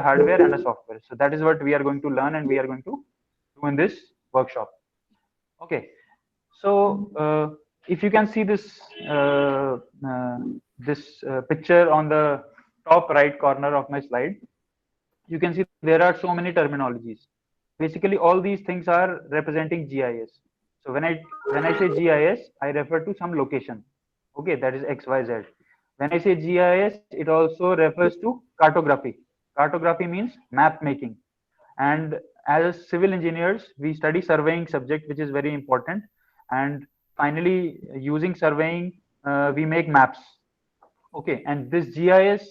hardware and a software. So that is what we are going to learn and we are going to do in this workshop. Okay. So if you can see this picture on the top right corner of my slide, you can see there are so many terminologies. Basically, all these things are representing GIS. So when I say GIS, I refer to some location. Okay, that is XYZ. When I say GIS, it also refers to cartography. Cartography means map making. And as civil engineers, we study surveying subject, which is very important. And finally, using surveying, we make maps. Okay, and this GIS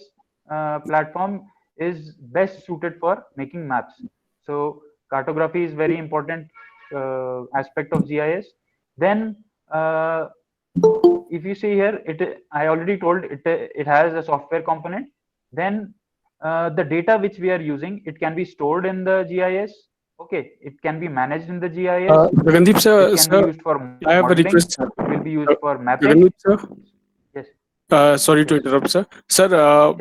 platform is best suited for making maps. So cartography is very important aspect of GIS. Then if you see here, I already told it has a software component. Then the data which we are using, it can be stored in the GIS. Okay, it can be managed in the GIS. Gagandeep It can be sir, used for I have a modeling. request, sir. It will be used for mapping. Gagandeep sir, Yes. Sorry to Yes. Interrupt sir. Sir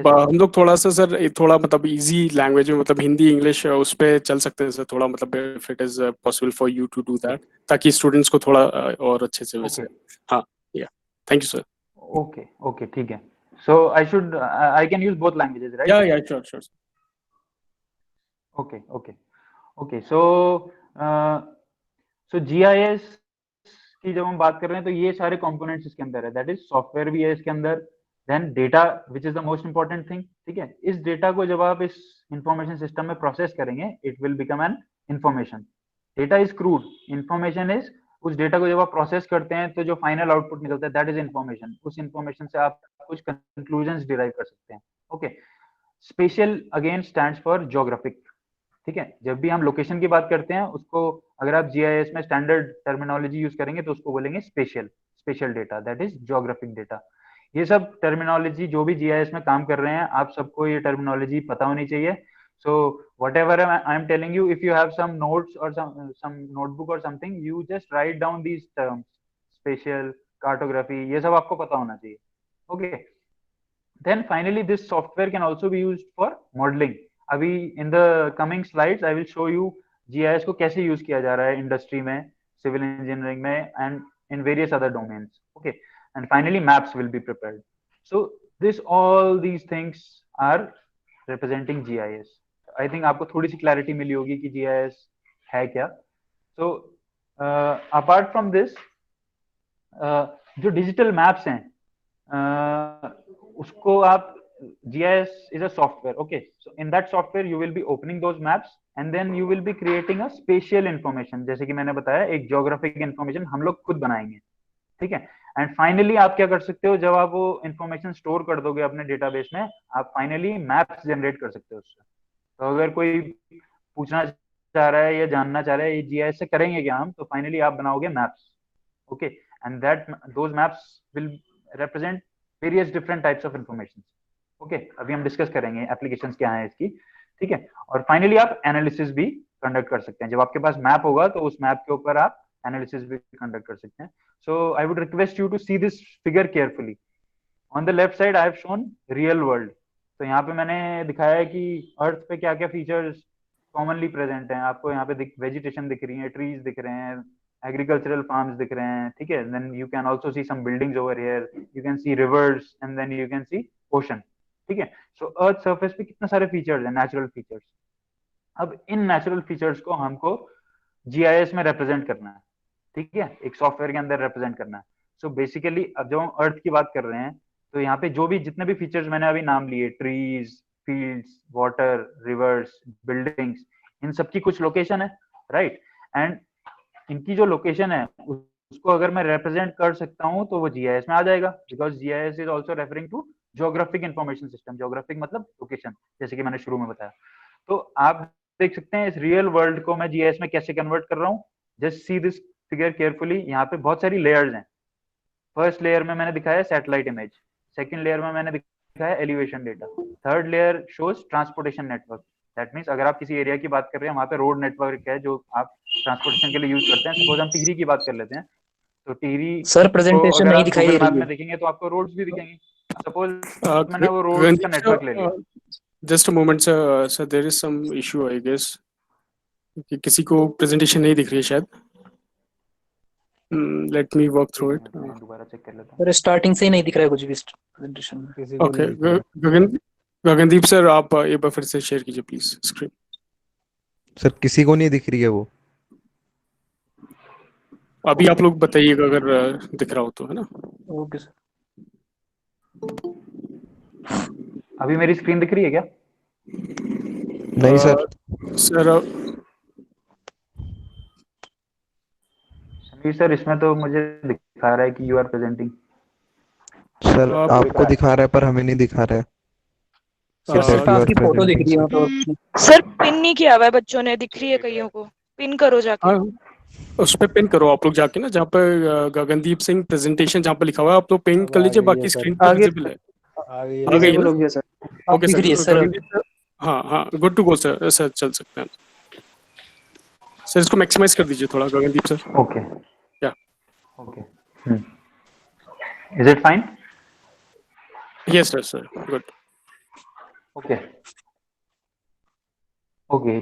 हम लोग थोड़ा सा sir थोड़ा मतलब easy language में मतलब Hindi English उस पे चल सकते हैं सर थोड़ा मतलब if it is possible for you to do that ताकि स्टूडेंट्स को थोड़ा और अच्छे से वैसे. हाँ, या thank you sir. Okay. Okay. ठीक है. So I can use both languages, right? या sure sure. Okay. Okay. Okay. So GIS की जब हम बात कर रहे हैं तो ये सारे कंपोनेंट्स इसके अंदर है. दैट इज सॉफ्टवेयर भी है इसके अंदर. Then data which is the most important thing. ठीक है, इस डेटा को जब आप इस इंफॉर्मेशन सिस्टम में प्रोसेस करेंगे, it will become an information. Data is crude, information is उस डेटा को जब आप प्रोसेस करते हैं तो जो फाइनल आउटपुट निकलता है दैट इज इंफॉर्मेशन. उस इंफॉर्मेशन से आप कुछ कंक्लूजन डिराइव कर सकते हैं. Okay. Special again stands for geographic. ठीक है, जब भी हम लोकेशन की बात करते हैं उसको अगर आप जीआईएस में स्टैंडर्ड टर्मिनोलॉजी यूज करेंगे तो उसको बोलेंगे special data, that is geographic data. ये सब टर्मिनोलॉजी जो भी जीआईएस में काम कर रहे हैं आप सबको ये टर्मिनोलॉजी पता होनी चाहिए. So whatever I'm telling you, if you have some notes or some notebook or something, you just write down these terms, spatial, cartography, ये सब आपको पता होना चाहिए. Okay. Then finally this software can also be used for modeling. अभी in the coming slides I will show you GIS को कैसे use किया जा रहा है इंडस्ट्री में, सिविल इंजीनियरिंग में and in various other domains. Okay. And finally maps will be prepared. So all these things are representing GIS. I think आपको थोड़ी सी क्लैरिटी मिली होगी कि जीआईएस है क्या. सो अपार्ट फ्रॉम दिस जो डिजिटल मैप्स हैं उसको आप GIS is a software. Okay, so in that software you will be opening those maps and then you will be creating a spatial information. जैसे कि मैंने बताया एक geographic information हम लोग खुद बनाएंगे. ठीक है. एंड फाइनली आप क्या कर सकते हो, जब आप वो इंफॉर्मेशन स्टोर कर दोगे अपने डेटाबेस में, आप फाइनली मैप्स जनरेट कर सकते हो उससे. तो अगर कोई पूछना चाह रहा है या जानना चाह रहा है ये जीआईएस से करेंगे क्या हम, तो फाइनली आप बनाओगे maps. Okay. And that those maps will represent various different types of information. Okay. अभी हम डिस्कस करेंगे एप्लीकेशंस क्या है इसकी. ठीक है. और फाइनली आप एनालिसिस भी कंडक्ट कर सकते हैं. जब आपके पास मैप होगा तो उस मैप के ऊपर आप एनालिसिस भी कंडक्ट कर सकते हैं. So I would request you to see this figure carefully. On the left side I have shown real world. तो यहाँ पे मैंने दिखाया है कि अर्थ पे क्या क्या फीचर्स कॉमनली प्रेजेंट हैं. आपको यहाँ पे वेजिटेशन दिख रही है, ट्रीज दिख रहे हैं, एग्रीकल्चरल फार्म्स दिख रहे हैं. ठीक है. Then you can also see some buildings over here, you can see rivers and then you can see ocean. ठीक है. सो अर्थ सरफेस पे कितने सारे फीचर्स हैं, नेचुरल फीचर्स. अब इन नेचुरल फीचर्स को हमको जीआईएस में रिप्रेजेंट करना है. ठीक है, एक सॉफ्टवेयर के अंदर रिप्रेजेंट करना है. सो बेसिकली अब जब हम अर्थ की बात कर रहे हैं तो यहाँ पे जो भी जितने भी फीचर्स मैंने अभी नाम लिए, trees, fields, water, rivers, buildings, इन सब की कुछ लोकेशन है, राइट. एंड इनकी जो लोकेशन है उसको अगर मैं रिप्रेजेंट कर सकता हूँ तो वो जीआईएस में आ जाएगा, because GIS is also referring to geographic information system. Geographic मतलब लोकेशन, जैसे कि मैंने शुरू में बताया. तो आप देख सकते हैं इस रियल वर्ल्ड को मैं जीआईएस में कैसे कन्वर्ट कर रहा हूँ. Just see this figure carefully. यहाँ पे बहुत सारी लेयर्स हैं. फर्स्ट लेयर में मैंने दिखाया सैटेलाइट इमेज, सेकंड लेयर में मैंने दिखाया elevation data, third layer shows transportation network. That means अगर आप किसी एरिया की बात कर रहे हैं वहां पे रोड नेटवर्क है जो आप ट्रांसपोर्टेशन के लिए यूज करते हैं. सपोज हम टिहरी की बात कर लेते हैं तो टिहरी सर प्रेजेंटेशन नहीं दिखाई दे गूगल मैप रही में है. देखेंगे तो आपको रोड्स भी दिखेंगे. सपोज मैंने वो रोड का नेटवर्क ले लिया. Just a moment sir, sir there is some issue I guess कि किसी को प्रेजेंटेशन नहीं दिख रही है शायद. लेट मी वर्क एक थ्रू इट. मिनट मैं दोबारा चेक कर लेता हूँ. पर स्टार्टिंग से ही नहीं दिख रहा है कुछ भी प्रेजेंटेशन में. किसी को ओके, नहीं दिख रहा. गगनदीप सर आप एक बार फिर से शेयर कीजिए प्लीज स्क्रीन. सर किसी को नहीं दिख रही है वो. अभी आप लोग बताइएगा अगर दिख रहा हो तो, है ना. Okay sir. अभी मेरी स्क्रीन दिख रही है क्या? नहीं सर. सर समीर सर, इसमें तो मुझे दिखा रहा है कि यू आर प्रेजेंटिंग. सर आप- आपको दिखा रहा है पर हमें नहीं दिखा रहा है. सर that सिर्फ you are आपकी फोटो दिख रही है presenting. तो. सर पिन नहीं किया हुआ है बच्चों ने, दिख रही है कईयों को. पिन करो जाके. हाँ, उस पे पिन करो आप लोग जाके ना, जहाँ पे गगनदीप सिंह प्रेजेंटेशन जहाँ पे लिखा हुआ है आप लोग पिन अब कर आ लीजिए, गई है बाकी सर. स्क्रीन पे आगे विजिबल है. आ गई आ गई विजिबल ना? हो गया सर. आप ओके दिख रही है सर, सर. गगनदीप सर. हाँ हाँ, good to go sir. Sir चल सकते हैं सर. इसको मैक्सिमाइज कर दीजिए थोड़ा गगनदीप सर. ओके. क्या? Okay. Is it fine? Yes sir. Sir good. Okay. Okay,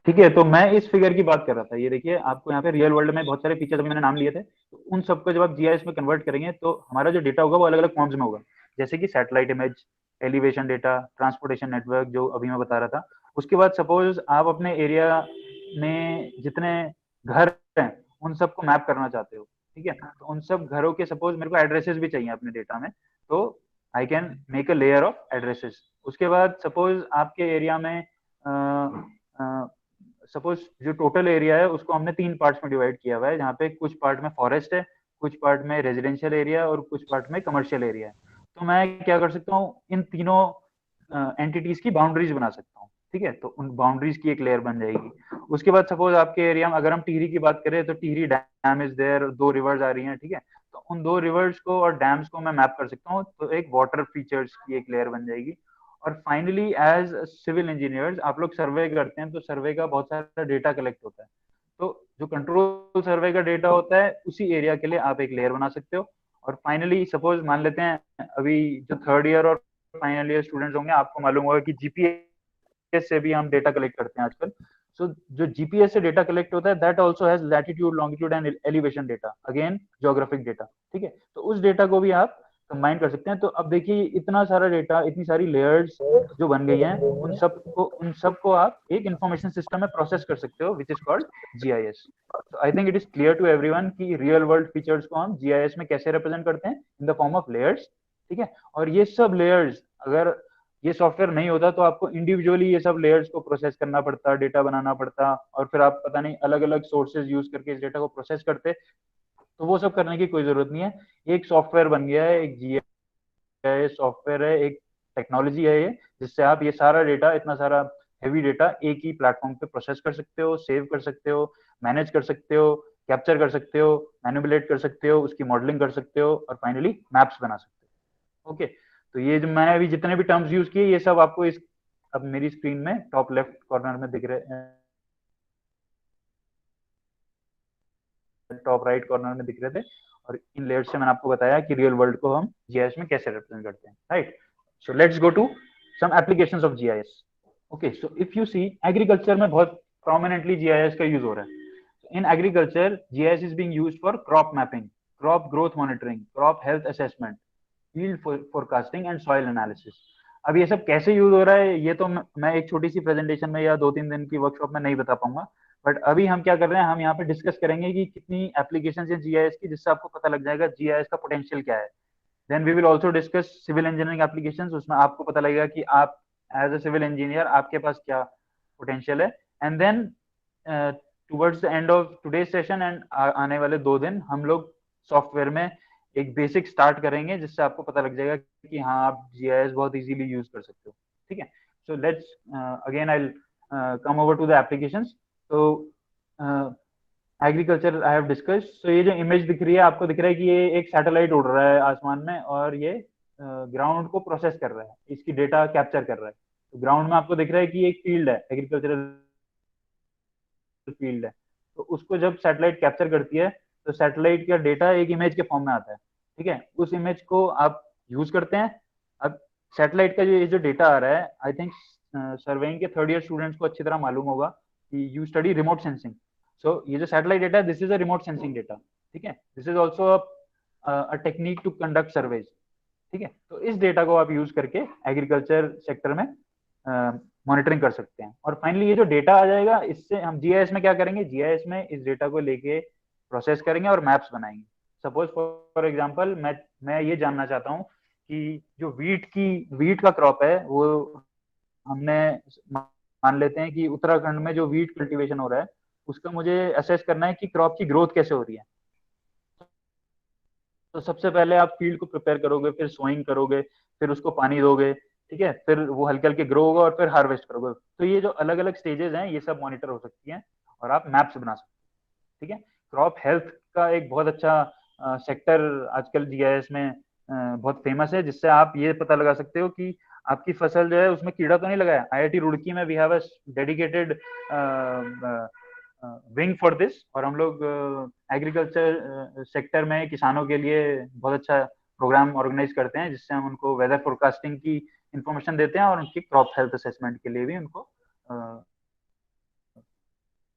ठीक है. तो मैं इस फिगर की बात कर रहा था. ये देखिए, आपको यहाँ पे रियल वर्ल्ड में बहुत सारे फीचर्स अभी मैंने नाम लिए थे, तो उन सबको जब आप जीआईएस में कन्वर्ट करेंगे तो हमारा जो डेटा होगा वो अलग अलग फॉर्म्स में होगा. जैसे कि satellite image, elevation data, transportation network जो अभी मैं बता रहा था. उसके बाद सपोज आप अपने एरिया में जितने घर हैं उन सबको मैप करना चाहते हो, ठीक है. तो उन सब घरों के सपोज मेरे को एड्रेसेस भी चाहिए अपने डेटा में, तो I can make a layer of addresses. उसके बाद सपोज आपके एरिया में सपोज जो टोटल एरिया है उसको हमने 3 पार्ट्स में डिवाइड किया हुआ है, जहाँ पे कुछ पार्ट में फॉरेस्ट है, कुछ पार्ट में रेजिडेंशियल एरिया और कुछ पार्ट में कमर्शियल एरिया है. तो मैं क्या कर सकता हूँ, इन तीनों एंटिटीज की बाउंड्रीज बना सकता हूँ, ठीक है. तो उन बाउंड्रीज की एक लेयर बन जाएगी. उसके बाद सपोज आपके एरिया में अगर हम टिहरी की बात करें तो Tehri dam is there, 2 rivers आ रही हैं, ठीक है. तो उन 2 रिवर्स को और डैम्स को मैं मैप कर सकता हूँ, तो एक वाटर फीचर्स की एक लेयर बन जाएगी. और फाइनली एज सिविल इंजीनियर्स आप लोग सर्वे करते हैं, तो सर्वे का बहुत सारा डेटा कलेक्ट होता है. तो जो कंट्रोल सर्वे का डेटा होता है उसी एरिया के लिए आप एक लेयर बना सकते हो. और फाइनली सपोज मान लेते हैं अभी जो थर्ड ईयर और फाइनल ईयर स्टूडेंट्स होंगे, आपको मालूम होगा कि जीपीएस से भी हम डेटा कलेक्ट करते हैं आजकल. सो जो जीपीएस से डेटा कलेक्ट होता है that also has latitude, longitude and elevation data, again geographic data, ठीक है. तो उस डेटा को भी आप कंबाइन कर सकते हैं. तो अब देखिए, इतना सारा डेटा, इतनी सारी लेयर्स जो बन गई हैं, उन सबको आप एक इंफॉर्मेशन सिस्टम में प्रोसेस कर सकते हो, विच इज कॉल्ड जीआईएस. तो I think it is clear to everyone कि रियल वर्ल्ड फीचर्स को हम जीआईएस में कैसे रिप्रेजेंट करते हैं, in the form of layers, ठीक है. और ये सब लेयर्स, अगर ये सॉफ्टवेयर नहीं होता तो आपको इंडिविजुअली ये सब लेयर्स को प्रोसेस करना पड़ता, डेटा बनाना पड़ता, और फिर आप पता नहीं अलग अलग सोर्सेज यूज करके इस डेटा को प्रोसेस करते. तो वो सब करने की कोई जरूरत नहीं है. एक सॉफ्टवेयर बन गया है, एक जीआईएस सॉफ्टवेयर है, एक टेक्नोलॉजी है ये, जिससे आप ये सारा डेटा, इतना सारा हेवी डेटा एक ही प्लेटफॉर्म पे प्रोसेस कर सकते हो, सेव कर सकते हो, मैनेज कर सकते हो, कैप्चर कर सकते हो, मैनिपुलेट कर सकते हो, उसकी मॉडलिंग कर सकते हो, और फाइनली मैप्स बना सकते हो. ओके. तो ये जो मैं अभी जितने भी टर्म्स यूज किए, ये सब आपको इस अब मेरी स्क्रीन में टॉप लेफ्ट कॉर्नर में दिख रहे हैं, टॉप राइट कॉर्नर में दिख रहे थे. और इन लेयर्स से मैंने आपको बताया कि रियल वर्ल्ड को हम जीआईएस में कैसे रिप्रेजेंट करते हैं, right. So let's go to some applications of GIS. Okay, so if you see, agriculture में बहुत प्रोमिनेंटली जीआईएस का यूज हो रहा है. In agriculture GIS is being used for crop mapping, crop growth monitoring, crop health assessment, field forecasting and soil analysis. अब ये सब कैसे यूज हो रहा है ये तो मैं एक छोटी सी प्रेजेंटेशन में या 2-3 दिन की वर्कशॉप में नहीं बता पाऊंगा. बट अभी हम क्या कर रहे हैं, हम यहाँ पे डिस्कस करेंगे कि कितनी एप्लीकेशंस हैं जीआईएस की, जिससे आपको पता लग जाएगा जीआईएस का पोटेंशियल क्या है. Then we will also discuss civil engineering applications. उसमें आपको पता लगेगा कि आप एज अ सिविल इंजीनियर आपके पास क्या पोटेंशियल है. And then towards the end of today session and आने वाले 2 दिन हम लोग सॉफ्टवेयर में एक बेसिक स्टार्ट करेंगे, जिससे आपको पता लग जाएगा कि हाँ, आप जीआईएस बहुत इजीली यूज कर सकते हो, ठीक है. So let's again I will come over to the applications. तो agriculture I have discuss. So ये जो इमेज दिख रही है, आपको दिख रहा है कि ये एक सैटेलाइट उड़ रहा है आसमान में, और ये ग्राउंड को प्रोसेस कर रहा है, इसकी डेटा कैप्चर कर रहा है. तो ग्राउंड में आपको दिख रहा है कि एक फील्ड है, एग्रीकल्चरल फील्ड है. तो उसको जब सैटेलाइट कैप्चर करती है तो सैटेलाइट का डेटा एक इमेज के फॉर्म में आता है, ठीक है. उस इमेज को आप यूज करते हैं. अब सैटेलाइट का जो डेटा आ रहा है, आई थिंक सर्वेइंग के थर्ड ईयर स्टूडेंट्स को अच्छी तरह मालूम होगा कि you study remote sensing. So ये जो सैटेलाइट डेटा है, this is a remote sensing data, ठीक है। This is also a technique to conduct surveys, ठीक है। तो इस डेटा को आप यूज करके एग्रीकल्चर सेक्टर में मॉनिटरिंग कर सकते हैं। और फाइनली ये जो डेटा आ जाएगा, इससे हम जीआईएस में क्या करेंगे, जीआईएस में इस डेटा को लेके प्रोसेस करेंगे और मैप्स बनाएंगे। सपोज फॉर एग्जांपल मैं ये जानना चाहता हूँ कि जो वीट का क्रॉप है, वो हमने मान लेते हैं कि उत्तराखंड में जो वीट कल्टीवेशन हो रहा है, उसका मुझे असेस करना है कि क्रॉप की ग्रोथ कैसे हो रही है। तो सबसे पहले आप फील्ड को प्रिपेयर करोगे, फिर सोइंग करोगे, फिर उसको पानी दोगे, ठीक है, फिर वो हल्के हल्के ग्रो होगा और फिर हार्वेस्ट करोगे। तो ये जो अलग अलग स्टेजेस हैं, ये सब मॉनिटर हो सकती हैं और आप मैप्स बना सकते हैं, ठीक है। क्रॉप हेल्थ का एक बहुत अच्छा सेक्टर आजकल जीआईएस में बहुत फेमस है, जिससे आप ये पता लगा सकते हो कि आपकी फसल जो है उसमें कीड़ा तो नहीं लगा है। आईआईटी रुड़की में we have a dedicated wing for this, और हम लोग एग्रीकल्चर सेक्टर में किसानों के लिए बहुत अच्छा प्रोग्राम ऑर्गेनाइज करते हैं, जिससे हम उनको वेदर फोरकास्टिंग की इंफॉर्मेशन देते हैं और उनकी क्रॉप हेल्थ असेसमेंट के लिए भी उनको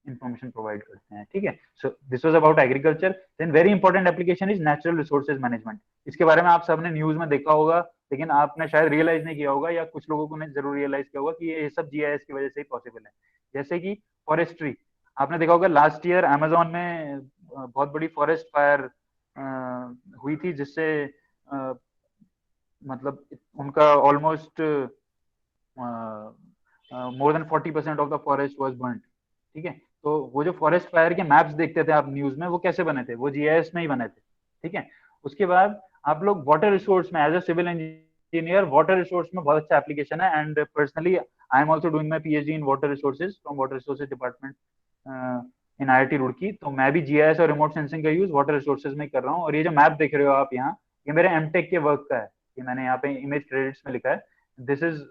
इंफॉर्मेशन प्रोवाइड करते हैं, ठीक है। So this was about agriculture. Then very important application is natural resources management. इसके बारे में आप सबने न्यूज में देखा होगा, लेकिन आपने शायद रियलाइज नहीं किया होगा, या कुछ लोगों ने जरूर रियलाइज किया होगा कि ये सब जीआईएस की वजह से ही पॉसिबल है। जैसे कि फॉरेस्ट्री, आपने देखा होगा लास्ट ईयर अमेजोन में बहुत बड़ी फॉरेस्ट फायर हुई थी, जिससे मतलब उनका almost more than 40% of the forest was burned, ठीक है। तो वो जो फॉरेस्ट फायर के मैप्स देखते थे आप न्यूज में, वो कैसे बने थे, वो जीआईएस में ही बने थे, ठीक है। उसके बाद आप लोग वाटर रिसोर्स में, as a civil engineer, water resource में बहुत अच्छा एप्लीकेशन है। And personally I am also doing my PhD in water resources from water resources department in IIT Roorkee. तो मैं भी जीआईएस और रिमोट सेंसिंग का यूज वाटर रिसोर्सेज में कर रहा हूँ। और ये जो मैप देख रहे हो आप यहाँ, ये मेरे एमटेक के वर्क का है, ये मैंने यहाँ पे इमेज क्रेडिट्स में लिखा है। This is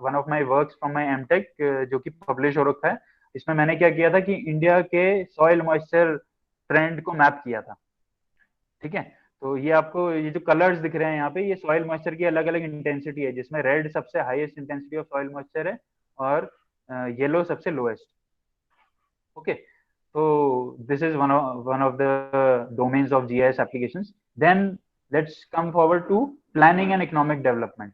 one of my work from my MTech, जो कि पब्लिश हो रखा है। इसमें मैंने क्या किया था कि इंडिया के सॉइल मॉइस्चर ट्रेंड को मैप किया था, ठीक है। तो ये आपको ये जो कलर्स दिख रहे हैं यहाँ पे, ये सॉइल मॉइस्चर की अलग अलग इंटेंसिटी है, जिसमें रेड सबसे highest intensity of soil moisture है और येलो सबसे lowest, okay. So this is one of the domains of GIS applications. Then let's come forward to planning and economic development.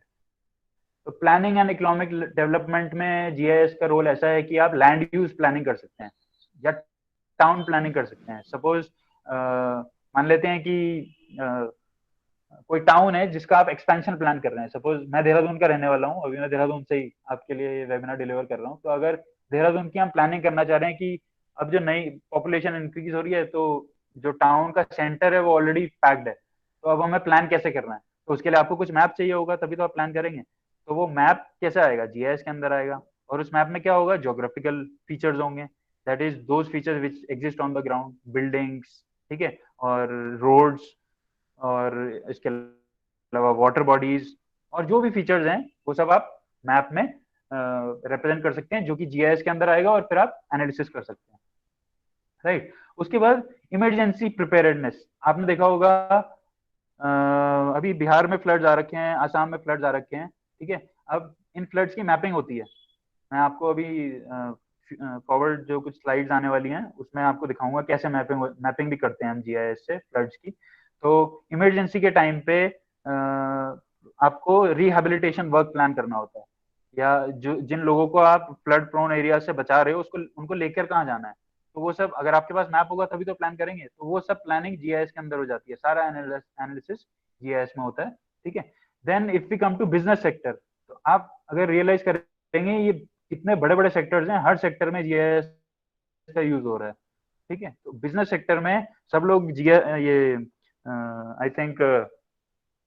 तो प्लानिंग एंड इकोनॉमिक डेवलपमेंट में GIS का role ऐसा है कि आप लैंड यूज प्लानिंग कर सकते हैं या टाउन प्लानिंग कर सकते हैं। सपोज मान लेते हैं कि कोई टाउन है जिसका आप एक्सपेंशन प्लान कर रहे हैं। सपोज मैं देहरादून का रहने वाला हूँ, अभी मैं देहरादून से ही आपके लिए वेबिनार डिलीवर कर रहा हूँ। तो अगर देहरादून की हम प्लानिंग करना चाह रहे हैं कि अब जो नई पॉपुलेशन इंक्रीज हो रही है, तो जो टाउन का सेंटर है वो ऑलरेडी पैक्ड है, तो अब हमें प्लान कैसे करना है, तो उसके लिए आपको कुछ मैप चाहिए होगा, तभी तो आप प्लान करेंगे। तो वो मैप कैसे आएगा, जीआईएस के अंदर आएगा। और उस मैप में क्या होगा, ज्योग्राफिकल फीचर्स होंगे, that is those features which exist on the ground, buildings, ठीक है, और रोड्स, और इसके अलावा वाटर बॉडीज, और जो भी फीचर्स हैं वो सब आप मैप में रिप्रेजेंट कर सकते हैं, जो कि जीआईएस के अंदर आएगा और फिर आप एनालिसिस कर सकते हैं, राइट। उसके बाद इमरजेंसी प्रिपेयर्डनेस, आपने देखा होगा अभी बिहार में फ्लड्स आ रखे हैं, आसाम में फ्लड्स आ रखे हैं, ठीक है। अब इन फ्लड्स की मैपिंग होती है। मैं आपको अभी फॉरवर्ड जो कुछ स्लाइड्स आने वाली हैं उसमें आपको दिखाऊंगा कैसे मैपिंग भी करते हैं हम जीआईएस से फ्लड्स की। तो इमरजेंसी के टाइम पे आपको रिहेबिलिटेशन वर्क प्लान करना होता है, या जो जिन लोगों को आप फ्लड प्रोन एरिया से बचा रहे हो उसको उनको लेकर कहाँ जाना है, तो वो सब अगर आपके पास मैप होगा तभी तो प्लान करेंगे। तो वो सब प्लानिंग जीआईएस के अंदर हो जाती है, सारा एनालिसिस जीआईएस में होता है, ठीक है। Then if we come to business sector, तो आप अगर रियलाइज करेंगे ये कितने बड़े बड़े सेक्टर्स हैं, हर सेक्टर में जीआईएस का यूज हो रहा है, ठीक है। तो बिजनेस सेक्टर में सब लोग ये आई थिंक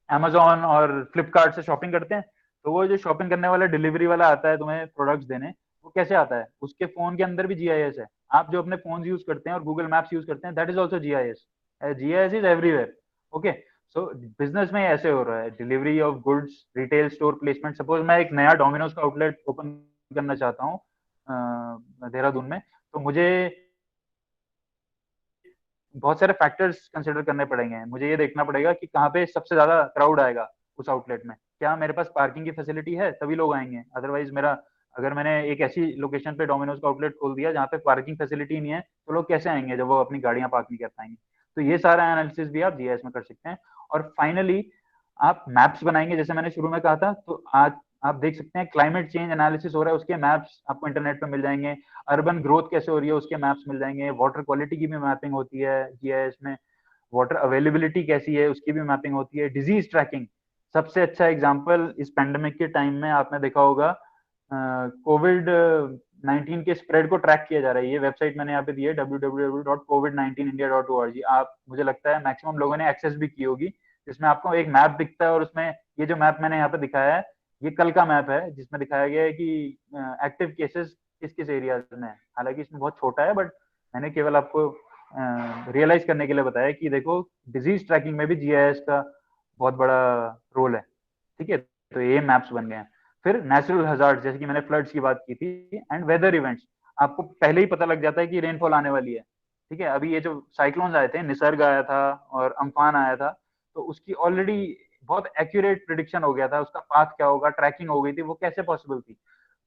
अमेजोन और फ्लिपकार्ट से शॉपिंग करते हैं। तो वो जो शॉपिंग करने वाला डिलीवरी वाला आता है तुम्हें प्रोडक्ट्स देने, वो कैसे आता है, उसके फोन के अंदर भी जीआईएस है। आप जो अपने फोन यूज करते हैं और गूगल मैप्स यूज करते हैं, that is also GIS. GIS is everywhere, okay. So business में ऐसे हो रहा है, delivery of goods, retail store placement. Suppose मैं एक नया डोमिनोज का आउटलेट ओपन करना चाहता हूँ देहरादून में, तो मुझे बहुत सारे फैक्टर्स कंसिडर करने पड़ेंगे। मुझे ये देखना पड़ेगा कि कहाँ पे सबसे ज्यादा क्राउड आएगा उस आउटलेट में, क्या मेरे पास पार्किंग की फैसिलिटी है तभी लोग आएंगे, अदरवाइज मेरा, अगर मैंने एक ऐसी लोकेशन पे डोमिनोज का आउटलेट खोल दिया जहाँ पे पार्किंग फैसिलिटी नहीं है तो लोग कैसे आएंगे जब वो अपनी गाड़ियां पार्क नहीं कर पाएंगे। तो ये सारा एनालिसिस भी आप जीआईएस में कर सकते हैं। और फाइनली आप मैप्स बनाएंगे, जैसे मैंने शुरू में कहा था, तो आज आप देख सकते हैं क्लाइमेट चेंज एनालिसिस हो रहा है, उसके मैप्स आपको इंटरनेट पे मिल जाएंगे। अर्बन ग्रोथ कैसे हो रही है उसके मैप्स मिल जाएंगे। वाटर क्वालिटी की भी मैपिंग होती है जीआईएस में। वाटर अवेलेबिलिटी कैसी है उसकी भी मैपिंग होती है। डिजीज ट्रैकिंग, सबसे अच्छा एग्जांपल इस पेंडेमिक के टाइम में आपने देखा होगा, कोविड 19 के स्प्रेड को ट्रैक किया जा रहा है। ये वेबसाइट मैंने यहाँ पे दी है www.covid19india.org। आप, मुझे लगता है मैक्सिमम लोगों ने एक्सेस भी की होगी, जिसमें आपको एक मैप दिखता है और उसमें ये जो मैप मैंने यहाँ पे दिखाया है ये कल का मैप है, जिसमें दिखाया गया है कि एक्टिव केसेस किस किस एरियाज में है। हालांकि इसमें बहुत छोटा है, बट मैंने केवल आपको रियलाइज करने के लिए बताया कि देखो डिजीज ट्रैकिंग में भी जीआईएस का बहुत बड़ा रोल है। ठीक है, तो ये मैप्स बन गए हैं। फिर नेचुरल हजार्ड, जैसे कि मैंने फ्लड्स की बात की थी, एंड वेदर इवेंट्स, आपको पहले ही पता लग जाता है कि रेनफॉल आने वाली है। ठीक है, अभी ये जो साइक्लोन्स आए थे, निसर्ग आया था और अम्फान आया था, तो उसकी ऑलरेडी बहुत एक्यूरेट प्रिडिक्शन हो गया था, उसका पाथ क्या होगा, ट्रैकिंग हो गई थी। वो कैसे पॉसिबल थी?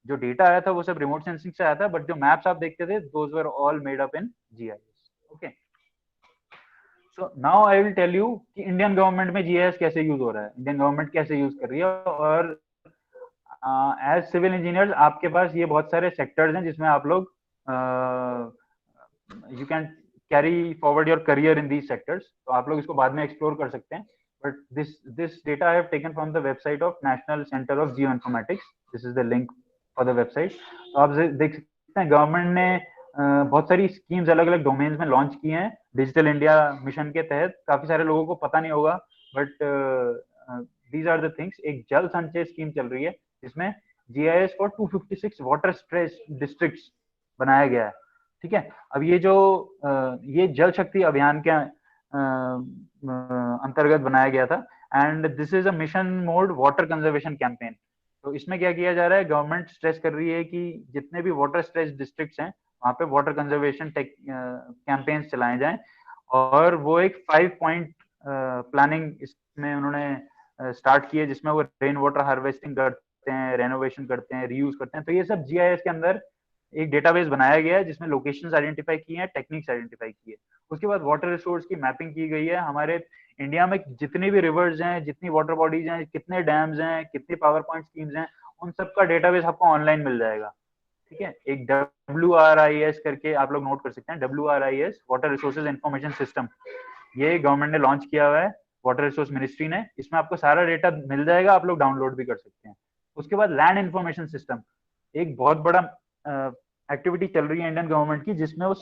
जो डेटा आया था वो सब रिमोट सेंसिंग से आया था, बट जो मैप्स आप देखते थे those were all made up in GIS. Okay, so now I will tell you कि इंडियन गवर्नमेंट में जीआईएस कैसे यूज हो रहा है, इंडियन गवर्नमेंट कैसे यूज कर रही है। और एज सिविल इंजीनियर्स आपके पास ये बहुत सारे सेक्टर्स हैं जिसमें आप लोग you can carry forward your career in these sectors. तो आप लोग इसको बाद में एक्सप्लोर कर सकते हैं, but this data I have taken from the website of national centre of geo informatics. This is the link for the website. तो आप देख सकते हैं गवर्नमेंट ने बहुत सारी स्कीम्स अलग अलग डोमेन्स में लॉन्च की हैं डिजिटल इंडिया मिशन के तहत। काफी सारे लोगों को पता नहीं होगा, but these are the things. एक जल संचय स्कीम चल रही है जिसमें GIS for 256 water stress districts बनाया गया है। ठीक है, अब ये जो ये जल शक्ति अभियान के अंतर्गत बनाया गया था, and this is a mission mode water conservation campaign. तो इसमें क्या किया जा रहा है, गवर्नमेंट स्ट्रेस कर रही है कि जितने भी वाटर स्ट्रेस डिस्ट्रिक्ट्स हैं वहां पे वाटर कंजर्वेशन कैंपेन्स चलाए जाएं। और वो एक 5 पॉइंट प्लानिंग इसमें उन्होंने स्टार्ट की है, जिसमें वो रेन वाटर हार्वेस्टिंग करते हैं, रेनोवेशन करते हैं, रीयूज करते हैं। तो ये सब जीआईएस के अंदर एक डेटाबेस बनाया गया है जिसमें लोकेशंस आइडेंटिफाई की हैं, टेक्निक्स आइडेंटिफाई की है। उसके बाद वाटर रिसोर्स की मैपिंग की गई है। हमारे इंडिया में जितनी भी रिवर्स हैं, जितनी वाटर बॉडीज हैं, कितने डैम्स हैं, कितनी पावर पॉइंट स्कीम्स हैं, उन सब का डेटाबेस आपको ऑनलाइन मिल जाएगा। ठीक है, एक WRIS करके आप लोग नोट कर सकते हैं, WRIS water resources information system. ये गवर्नमेंट ने लॉन्च किया हुआ है, वाटर रिसोर्स मिनिस्ट्री ने। इसमें आपको सारा डेटा मिल जाएगा, आप लोग डाउनलोड भी कर सकते हैं। उसके बाद लैंड इंफॉर्मेशन सिस्टम, एक बहुत बड़ा एक्टिविटी चल रही है इंडियन गवर्नमेंट की, जिसमें वो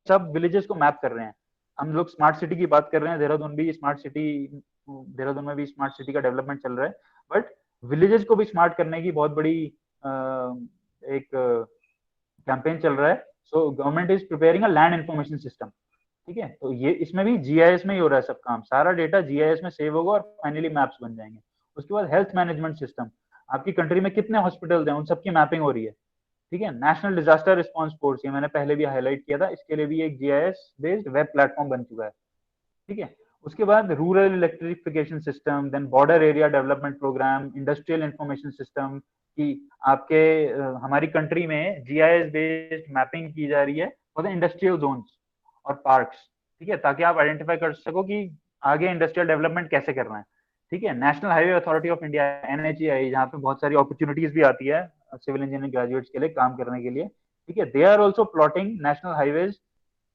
सब विलेजेस को मैप कर रहे हैं। हम लोग स्मार्ट सिटी की बात कर रहे हैं, देहरादून भी स्मार्ट सिटी, देहरादून में भी स्मार्ट सिटी का डेवलपमेंट चल रहा है, बट विलेजेस को भी स्मार्ट करने की बहुत बड़ी एक कैंपेन चल रहा है। So government is preparing a land information system. ठीक है, तो ये इसमें भी जीआईएस में ही हो रहा है सब काम, सारा डेटा जीआईएस में सेव होगा और फाइनली मैप्स बन जाएंगे। उसके बाद हेल्थ मैनेजमेंट सिस्टम, आपकी कंट्री में कितने हॉस्पिटल्स हैं उन सबकी मैपिंग हो रही है। ठीक है, नेशनल डिजास्टर रिस्पांस फोर्स, ये मैंने पहले भी हाईलाइट किया था, इसके लिए भी एक जीआईएस बेस्ड वेब प्लेटफॉर्म बन चुका है। ठीक है, उसके बाद rural electrification system, then border area development programme, industrial information system, कि आपके हमारी कंट्री में जीआईएस बेस्ड मैपिंग की जा रही है फॉर द इंडस्ट्रियल जोन्स और पार्क्स। ठीक है, ताकि आप आइडेंटिफाई कर सको कि आगे इंडस्ट्रियल डेवलपमेंट कैसे करना है। ठीक है, national highway authority of India NHAI, जहाँ पे बहुत सारी अपॉर्चुनिटीज भी आती है सिविल इंजीनियरिंग ग्रेजुएट्स के लिए काम करने के लिए। ठीक है, they are also plotting national highways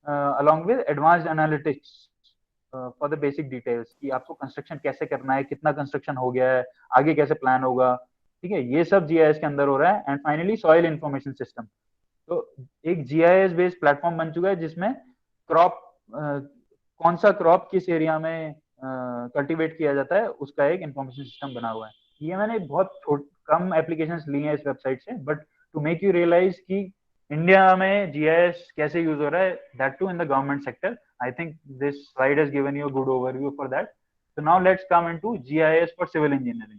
along with advanced analytics for the basic details, कि आपको कंस्ट्रक्शन कैसे करना है, कितना कंस्ट्रक्शन हो गया है, आगे कैसे प्लान होगा। ठीक है, ये सब जीआईएस के अंदर हो रहा है। And finally soil information system, तो एक जीआईएस बेस्ड प्लेटफॉर्म बन चुका है जिसमें क्रॉप, कौन सा क्रॉप किस एरिया में कल्टीवेट किया जाता है उसका एक इंफॉर्मेशन सिस्टम बना हुआ है। ये मैंने बहुत कम एप्लीकेशंस ली हैं इस वेबसाइट से, but to make you realise कि इंडिया में जीआईएस कैसे यूज हो रहा है, that too in the government sector. I think this slide has given you a good overview for that. So now let's come into GIS for civil engineering.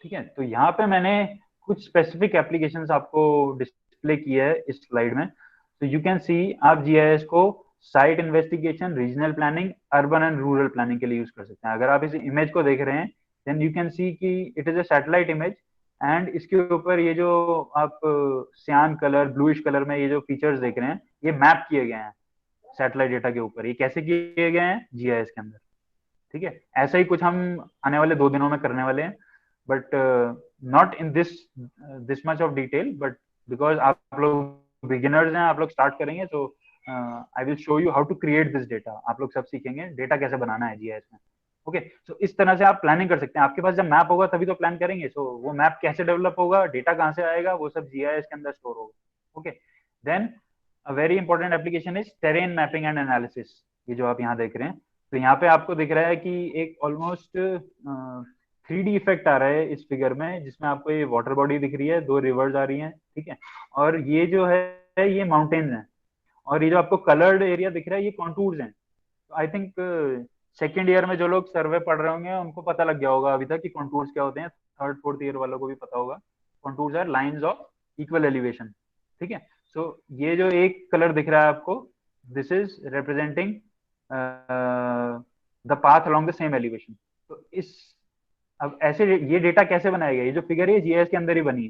ठीक है, तो यहाँ पे मैंने कुछ स्पेसिफिक एप्लीकेशंस आपको डिस्प्ले किया है इस स्लाइड में। तो यू कैन सी, आप जीआईएस को site investigation, regional planning, urban and rural planning के लिए यूज कर सकते हैं। अगर आप इस इमेज को देख रहे हैं, देन यू कैन सी कि it is a satellite image, and इसके ऊपर ये जो आप सियान कलर, ब्लूइश कलर में ये जो फीचर्स देख रहे हैं, ये मैप किए गए हैं सैटेलाइट डेटा के ऊपर। ये कैसे किए गए हैं? जीआईएस के अंदर। ठीक है, ऐसा ही कुछ हम आने वाले 2 दिनों में करने वाले हैं, but not in this much of detail, but because आप लोग बिगिनर्स हैं, आप लोग स्टार्ट करेंगे, तो I will show you how to create this data. आप लोग सब सीखेंगे डेटा कैसे बनाना है जीआईएस में। ओके, सो इस तरह से आप प्लानिंग कर सकते हैं। आपके पास जब मैप होगा तभी तो प्लान करेंगे। सो वो मैप कैसे डेवलप होगा, डेटा कहाँ से आएगा, वो सब जीआईएस के अंदर स्टोर होगा। Okay, then a very important application is terrain mapping and analysis. ये जो आप यहाँ देख रहे हैं, तो यहाँ पे आपको दिख रहा है कि एक ऑलमोस्ट 3D इफेक्ट आ रहा है इस फिगर में, जिसमें आपको ये वाटर बॉडी दिख रही है, 2 रिवर्स आ रही हैं, ठीक है, और ये जो है ये माउंटेन्स हैं, और ये जो आपको कलर्ड एरिया दिख रहा है ये कॉन्टूर्स हैं। तो आई थिंक सेकेंड ईयर में जो लोग सर्वे पढ़ रहे होंगे उनको पता लग गया होगा अभी तक कि कॉन्टूर्स क्या होते हैं। थर्ड फोर्थ ईयर वालों को भी पता होगा। Contours are lines of equal elevation. ठीक है, सो ये जो एक कलर दिख रहा है आपको, this is representing the path along the same elevation. तो इस अब ऐसे ये डेटा कैसे बनाया गया? ये जो फिगर है जीआईएस के अंदर ही बनी है।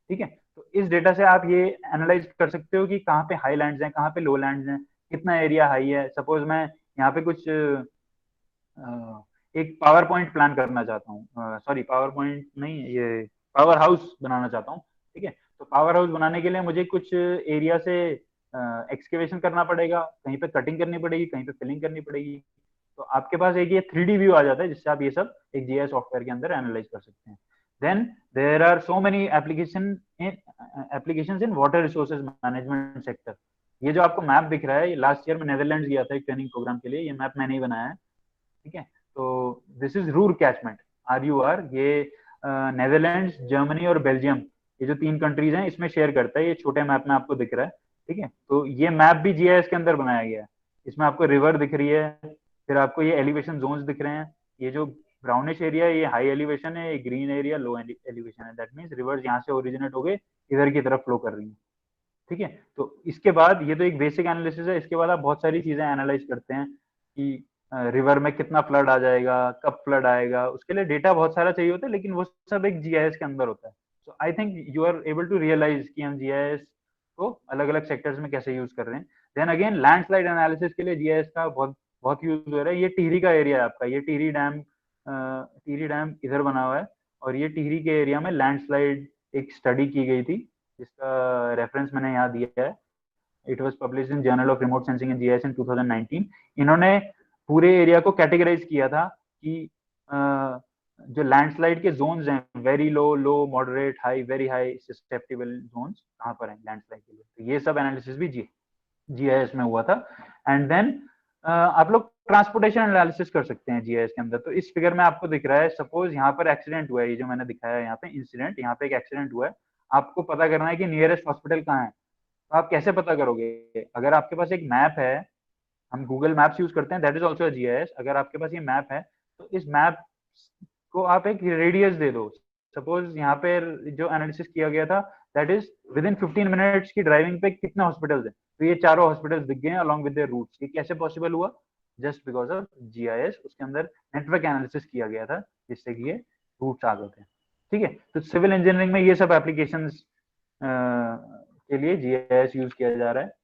ठीक है, तो इस डेटा से आप ये एनालाइज कर सकते हो कि कहाँ पे हाई लैंड्स हैं, कहाँ पे लो लैंड्स हैं, कितना एरिया हाई है। सपोज मैं यहाँ पे कुछ एक पावर पॉइंट प्लान करना चाहता हूँ, सॉरी पावर पॉइंट नहीं, ये पावर हाउस बनाना चाहता हूँ। ठीक है, तो पावर हाउस बनाने के लिए मुझे कुछ एरिया से एक्सकेवेशन करना पड़ेगा, कहीं पे कटिंग करनी पड़ेगी, कहीं पे फिलिंग करनी पड़ेगी। तो आपके पास एक ये 3D व्यू आ जाता है, जिससे आप ये सब एक जीआईएस सॉफ्टवेयर के अंदर एनालाइज कर सकते हैं। Then there are so many applications in water resources management sector. ये जो आपको मैप दिख रहा है, ये लास्ट ईयर में नेदरलैंड्स गया था एक ट्रेनिंग प्रोग्राम के लिए, ये मैप मैंने ही बनाया है। ठीक है, तो this is Ruhr catchment, RUR। ये नेदरलैंड्स, जर्मनी और बेल्जियम, ये जो 3 कंट्रीज हैं इसमें शेयर करता है। ये छोटे मैप में आपको दिख रहा है। ठीक है, तो ये मैप भी जीआईएस के अंदर बनाया गया है। इसमें आपको रिवर दिख रही है, फिर आपको ये एलिवेशन जोन्स दिख रहे हैं। ये जो ब्राउनिश एरिया है ये हाई एलिवेशन है, ये ग्रीन एरिया लो एलिवेशन है। दैट मीन्स रिवर्स यहाँ से ओरिजिनेट हो गए इधर की तरफ फ्लो कर रही है। ठीक है, तो इसके बाद ये तो एक बेसिक एनालिसिस है। इसके बाद आप बहुत सारी चीजें एनालाइज करते हैं कि रिवर में कितना फ्लड आ जाएगा, कब फ्लड आएगा, उसके लिए डेटा बहुत सारा चाहिए होता है, लेकिन वो सब एक जीआईएस के अंदर होता है। So I think you are able to realise कि हम जीआईएस को अलग अलग सेक्टर्स में कैसे यूज कर रहे हैं। देन अगेन लैंडस्लाइड एनालिसिस के लिए जीआईएस का बहुत बहुत यूज हो रहा है। ये टिहरी का एरिया है आपका, ये टिहरी डैम इधर बना हुआ है, और ये टिहरी के एरिया में लैंडस्लाइड एक स्टडी की गई थी, जिसका रेफरेंस मैंने यहाँ दिया है। It was published in journal of remote sensing and GIS in 2019। इन्होंने पूरे एरिया को कैटेगराइज किया था कि जो लैंडस्लाइड के जोन्स हैं, very low, low, moderate, high, very high susceptible zones कहाँ पर हैं लैंडस्लाइड के लिए। तो ये सब एनालिसिस भी जीआईएस में हुआ था। एंड देन आप लोग ट्रांसपोर्टेशन एनालिसिस कर सकते हैं जीआईएस के अंदर। तो इस फिगर में आपको दिख रहा है, सपोज यहाँ पर एक्सीडेंट हुआ है, ये जो मैंने दिखाया है यहाँ पे इंसिडेंट, यहाँ पे एक एक्सीडेंट हुआ है। आपको पता करना है कि नियरेस्ट हॉस्पिटल कहाँ है। तो आप कैसे पता करोगे? अगर आपके पास एक मैप है, हम गूगल मैप्स यूज करते हैं, दैट इज ऑल्सो जीआईएस। अगर आपके पास ये मैप है तो इस मैप को आप एक रेडियस दे दो। सपोज यहाँ पे जो एनालिसिस किया गया था, that is with in 15 minutes की ड्राइविंग पे कितने हॉस्पिटल्स हैं, तो ये चारों हॉस्पिटल्स दिख गए अलॉन्ग विद देयर रूट्स। ये कैसे पॉसिबल हुआ? Just because of GIS. उसके अंदर नेटवर्क एनालिसिस किया गया था, जिससे कि ये रूट्स आ गए थे। ठीक है, तो सिविल इंजीनियरिंग में ये सब एप्लीकेशंस के लिए जीआईएस यूज किया जा रहा है।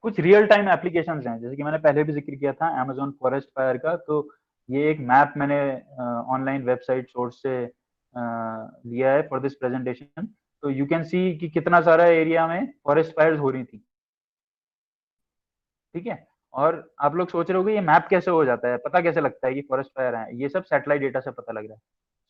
कुछ रियल टाइम एप्लीकेशंस हैं, जैसे कि मैंने पहले भी जिक्र किया था Amazon फॉरेस्ट फायर का। तो ये एक मैप मैंने ऑनलाइन वेबसाइट सोर्स से लिया है फॉर दिस प्रेजेंटेशन। तो यू कैन सी कि कितना सारा एरिया में फॉरेस्ट फायर्स हो रही थी। ठीक है, और आप लोग सोच रहे होगे ये मैप कैसे हो जाता है, पता कैसे लगता है कि फॉरेस्ट फायर है? ये सब सैटेलाइट डेटा से पता लग रहा है।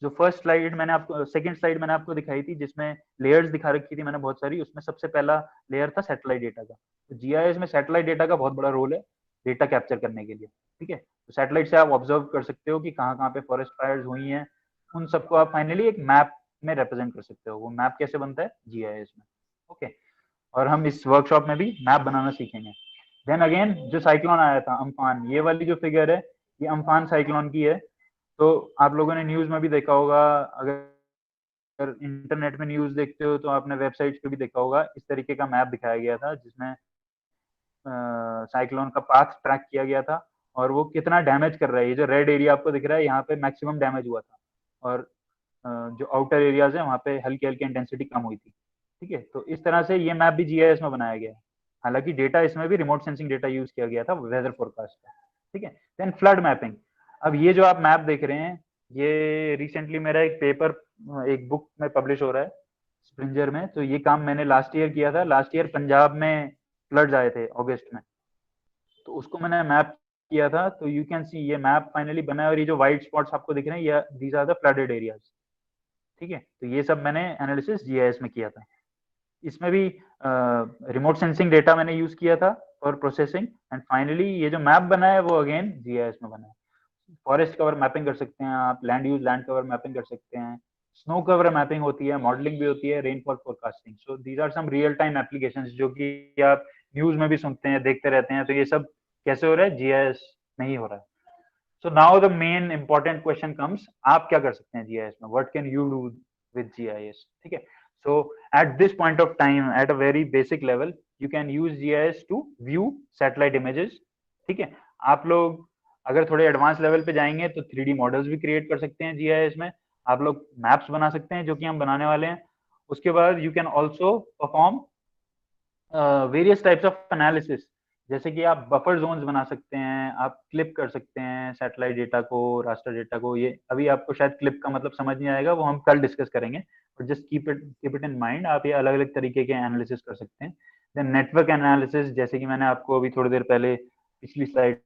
जो फर्स्ट स्लाइड मैंने आपको, सेकंड स्लाइड मैंने आपको दिखाई थी, जिसमें लेयर्स दिखा रखी थी मैंने बहुत सारी, उसमें सबसे पहला लेयर था सैटेलाइट डेटा का। तो जीआईएस में सैटेलाइट डेटा का बहुत बड़ा रोल है डेटा कैप्चर करने के लिए। ठीक है, तो सैटेलाइट से आप ऑब्जर्व कर सकते हो कि कहाँ कहाँ पे फॉरेस्ट फायर्स हुई हैं। उन सबको आप फाइनली एक मैप में रिप्रेजेंट कर सकते हो। वो मैप कैसे बनता है? जीआईएस में। ओके, और हम इस वर्कशॉप में भी मैप बनाना सीखेंगे। देन अगेन जो साइक्लोन आया था अम्फान, ये वाली जो फिगर है ये अम्फान साइक्लोन की है। तो आप लोगों ने न्यूज में भी देखा होगा, अगर इंटरनेट में न्यूज देखते हो तो आपने वेबसाइट पे भी देखा होगा, इस तरीके का मैप दिखाया गया था जिसमें साइक्लोन का पाथ ट्रैक किया गया था। और वो कितना डैमेज कर रहा है। ये जो रेड एरिया आपको दिख रहा है यहाँ पे मैक्सिमम डैमेज हुआ था, और जो आउटर एरियाज है वहाँ पे हल्की हल्की इंटेंसिटी कम हुई थी। ठीक है, तो इस तरह से ये मैप भी जीआईएस में बनाया गया है। हालांकि डेटा इसमें भी रिमोट सेंसिंग डेटा यूज किया गया था वेदर फोरकास्ट का। ठीक है, देन फ्लड मैपिंग। अब ये जो आप मैप देख रहे हैं, ये रिसेंटली मेरा एक पेपर एक बुक में पब्लिश हो रहा है स्प्रिंजर में। तो ये काम मैंने लास्ट ईयर किया था। लास्ट ईयर पंजाब में फ्लड्स आए थे अगस्त में, तो उसको मैंने मैप किया था। तो यू कैन सी ये मैप फाइनली बना है, और ये जो व्हाइट स्पॉट्स आपको दिख रहे हैं, ये these are the flooded areas. ठीक है, तो ये सब मैंने एनालिसिस जीआईएस में किया था। इसमें भी रिमोट सेंसिंग डेटा मैंने यूज किया था फॉर प्रोसेसिंग, एंड फाइनली ये जो मैप बना है वो अगेन जीआईएस में बना है। फॉरेस्ट कवर मैपिंग कर सकते हैं आप, land use land cover mapping कर सकते हैं, स्नो कवर मैपिंग होती है, मॉडलिंग भी होती है, rainfall forecasting. So these are some real time applications जो कि आप न्यूज में भी सुनते हैं, देखते रहते हैं। तो ये सब कैसे हो रहा है? जीआईएस में ही हो रहा है। So now the main important question comes, आप क्या कर सकते हैं जीआईएस में? What can you do with GIS? ठीक है, so at this point of time, at a very basic level, you can use GIS to view satellite images. ठीक है, आप लोग अगर थोड़े एडवांस लेवल पे जाएंगे तो 3D मॉडल्स भी क्रिएट कर सकते हैं जीआईएस में। आप लोग मैप्स बना सकते हैं, जो कि हम बनाने वाले हैं। उसके बाद you can also perform various types of analysis, जैसे कि आप बफर जोन्स बना सकते हैं, आप क्लिप कर सकते हैं सैटेलाइट डेटा को, रास्टर डेटा को। ये अभी आपको शायद क्लिप का मतलब समझ नहीं आएगा, वो हम कल डिस्कस करेंगे, but just keep it in mind. आप ये अलग अलग तरीके के एनालिसिस कर सकते हैं। देन नेटवर्क एनालिसिस, जैसे कि मैंने आपको अभी थोड़ी देर पहले पिछली स्लाइड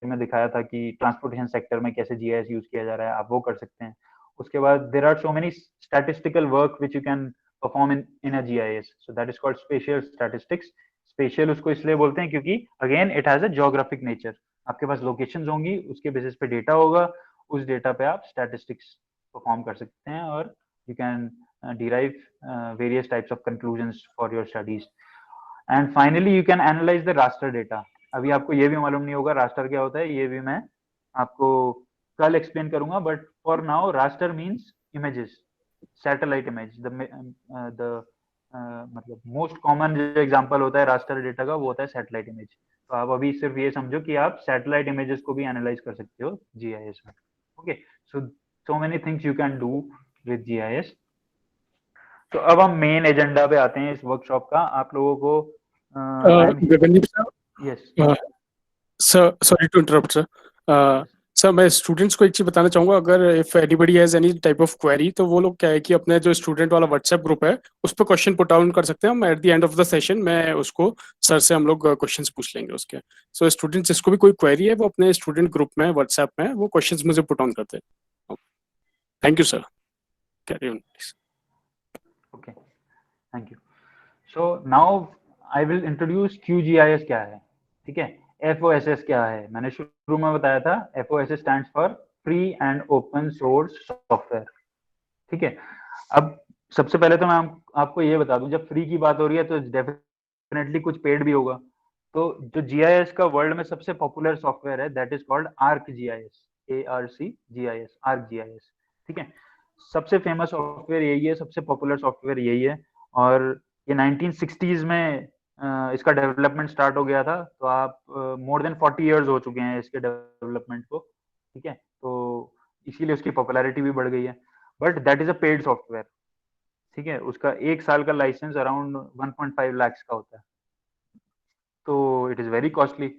में दिखाया था कि ट्रांसपोर्टेशन सेक्टर में कैसे जीआईएस यूज किया जा रहा है, आप वो कर सकते हैं। उसके बाद there are so many statistical work which you can perform in a GIS, so that is called spatial statistics. Spatial उसको इसलिए बोलते हैं क्योंकि again it has a geographic nature. आपके पास लोकेशंस होंगी, उसके बेसिस पे डेटा होगा, उस डेटा पे आप स्टैटिस्टिक्स परफॉर्म कर सकते हैं, और you can derive various types of conclusions for your studies. And finally you can analyze the raster data. अभी आपको ये भी मालूम नहीं होगा रास्टर क्या होता है, ये भी मैं आपको कल एक्सप्लेन करूंगा, but for now raster means images, satellite image. The मतलब मोस्ट कॉमन जो एग्जांपल होता है रास्टर डेटा का, वो होता है सैटेलाइट इमेज। तो आप अभी सिर्फ ये समझो कि आप सैटेलाइट इमेजेस को भी एनालाइज कर सकते हो जीआईएस में। Okay, so many things you can do with GIS. तो अब हम मेन एजेंडा पे आते हैं इस वर्कशॉप का। आप लोगों को Gagandeep sir, yes sir sorry to interrupt sir. Sir मैं स्टूडेंट्स को एक चीज बताना चाहूंगा, अगर if anybody has any type of query, तो वो लोग क्या है कि अपने जो स्टूडेंट वाला व्हाट्सएप ग्रुप है उस पर क्वेश्चन पुट डाउन कर सकते हैं। हम at the end of the session मैं उसको सर से हम लोग क्वेश्चंस पूछ लेंगे उसके। सो स्टूडेंट जिसको भी कोई क्वेरी है वो अपने स्टूडेंट ग्रुप में व्हाट्सएप में वो क्वेश्चंस मुझे पुट ऑन करते हैं। Thank you sir, carry on please. Okay, thank you. So now I will introduce QGIS क्या है। ठीक है, FOSS क्या है। मैंने शुरू में बताया था FOSS stands for free and open source software. ठीक है, अब सबसे पहले तो मैं आपको ये बता दूं, जब फ्री की बात हो रही है तो डेफिनेटली कुछ पेड भी होगा। तो जो जीआईएस का वर्ल्ड में सबसे पॉपुलर सॉफ्टवेयर है, that is called ArcGIS, ARCGIS, ArcGIS। ठीक है, सबसे फेमस सॉफ्टवेयर यही है, सबसे पॉपुलर सॉफ्टवेयर यही है, और ये 1960s में इसका डेवलपमेंट स्टार्ट हो गया था। तो आप मोर देन 40 इयर्स हो चुके हैं इसके डेवलपमेंट को। ठीक है, तो इसीलिए उसकी पॉपुलैरिटी भी बढ़ गई है, but that is a paid software. ठीक है, उसका एक साल का लाइसेंस अराउंड 1.5 लाख का होता है, तो it is very costly.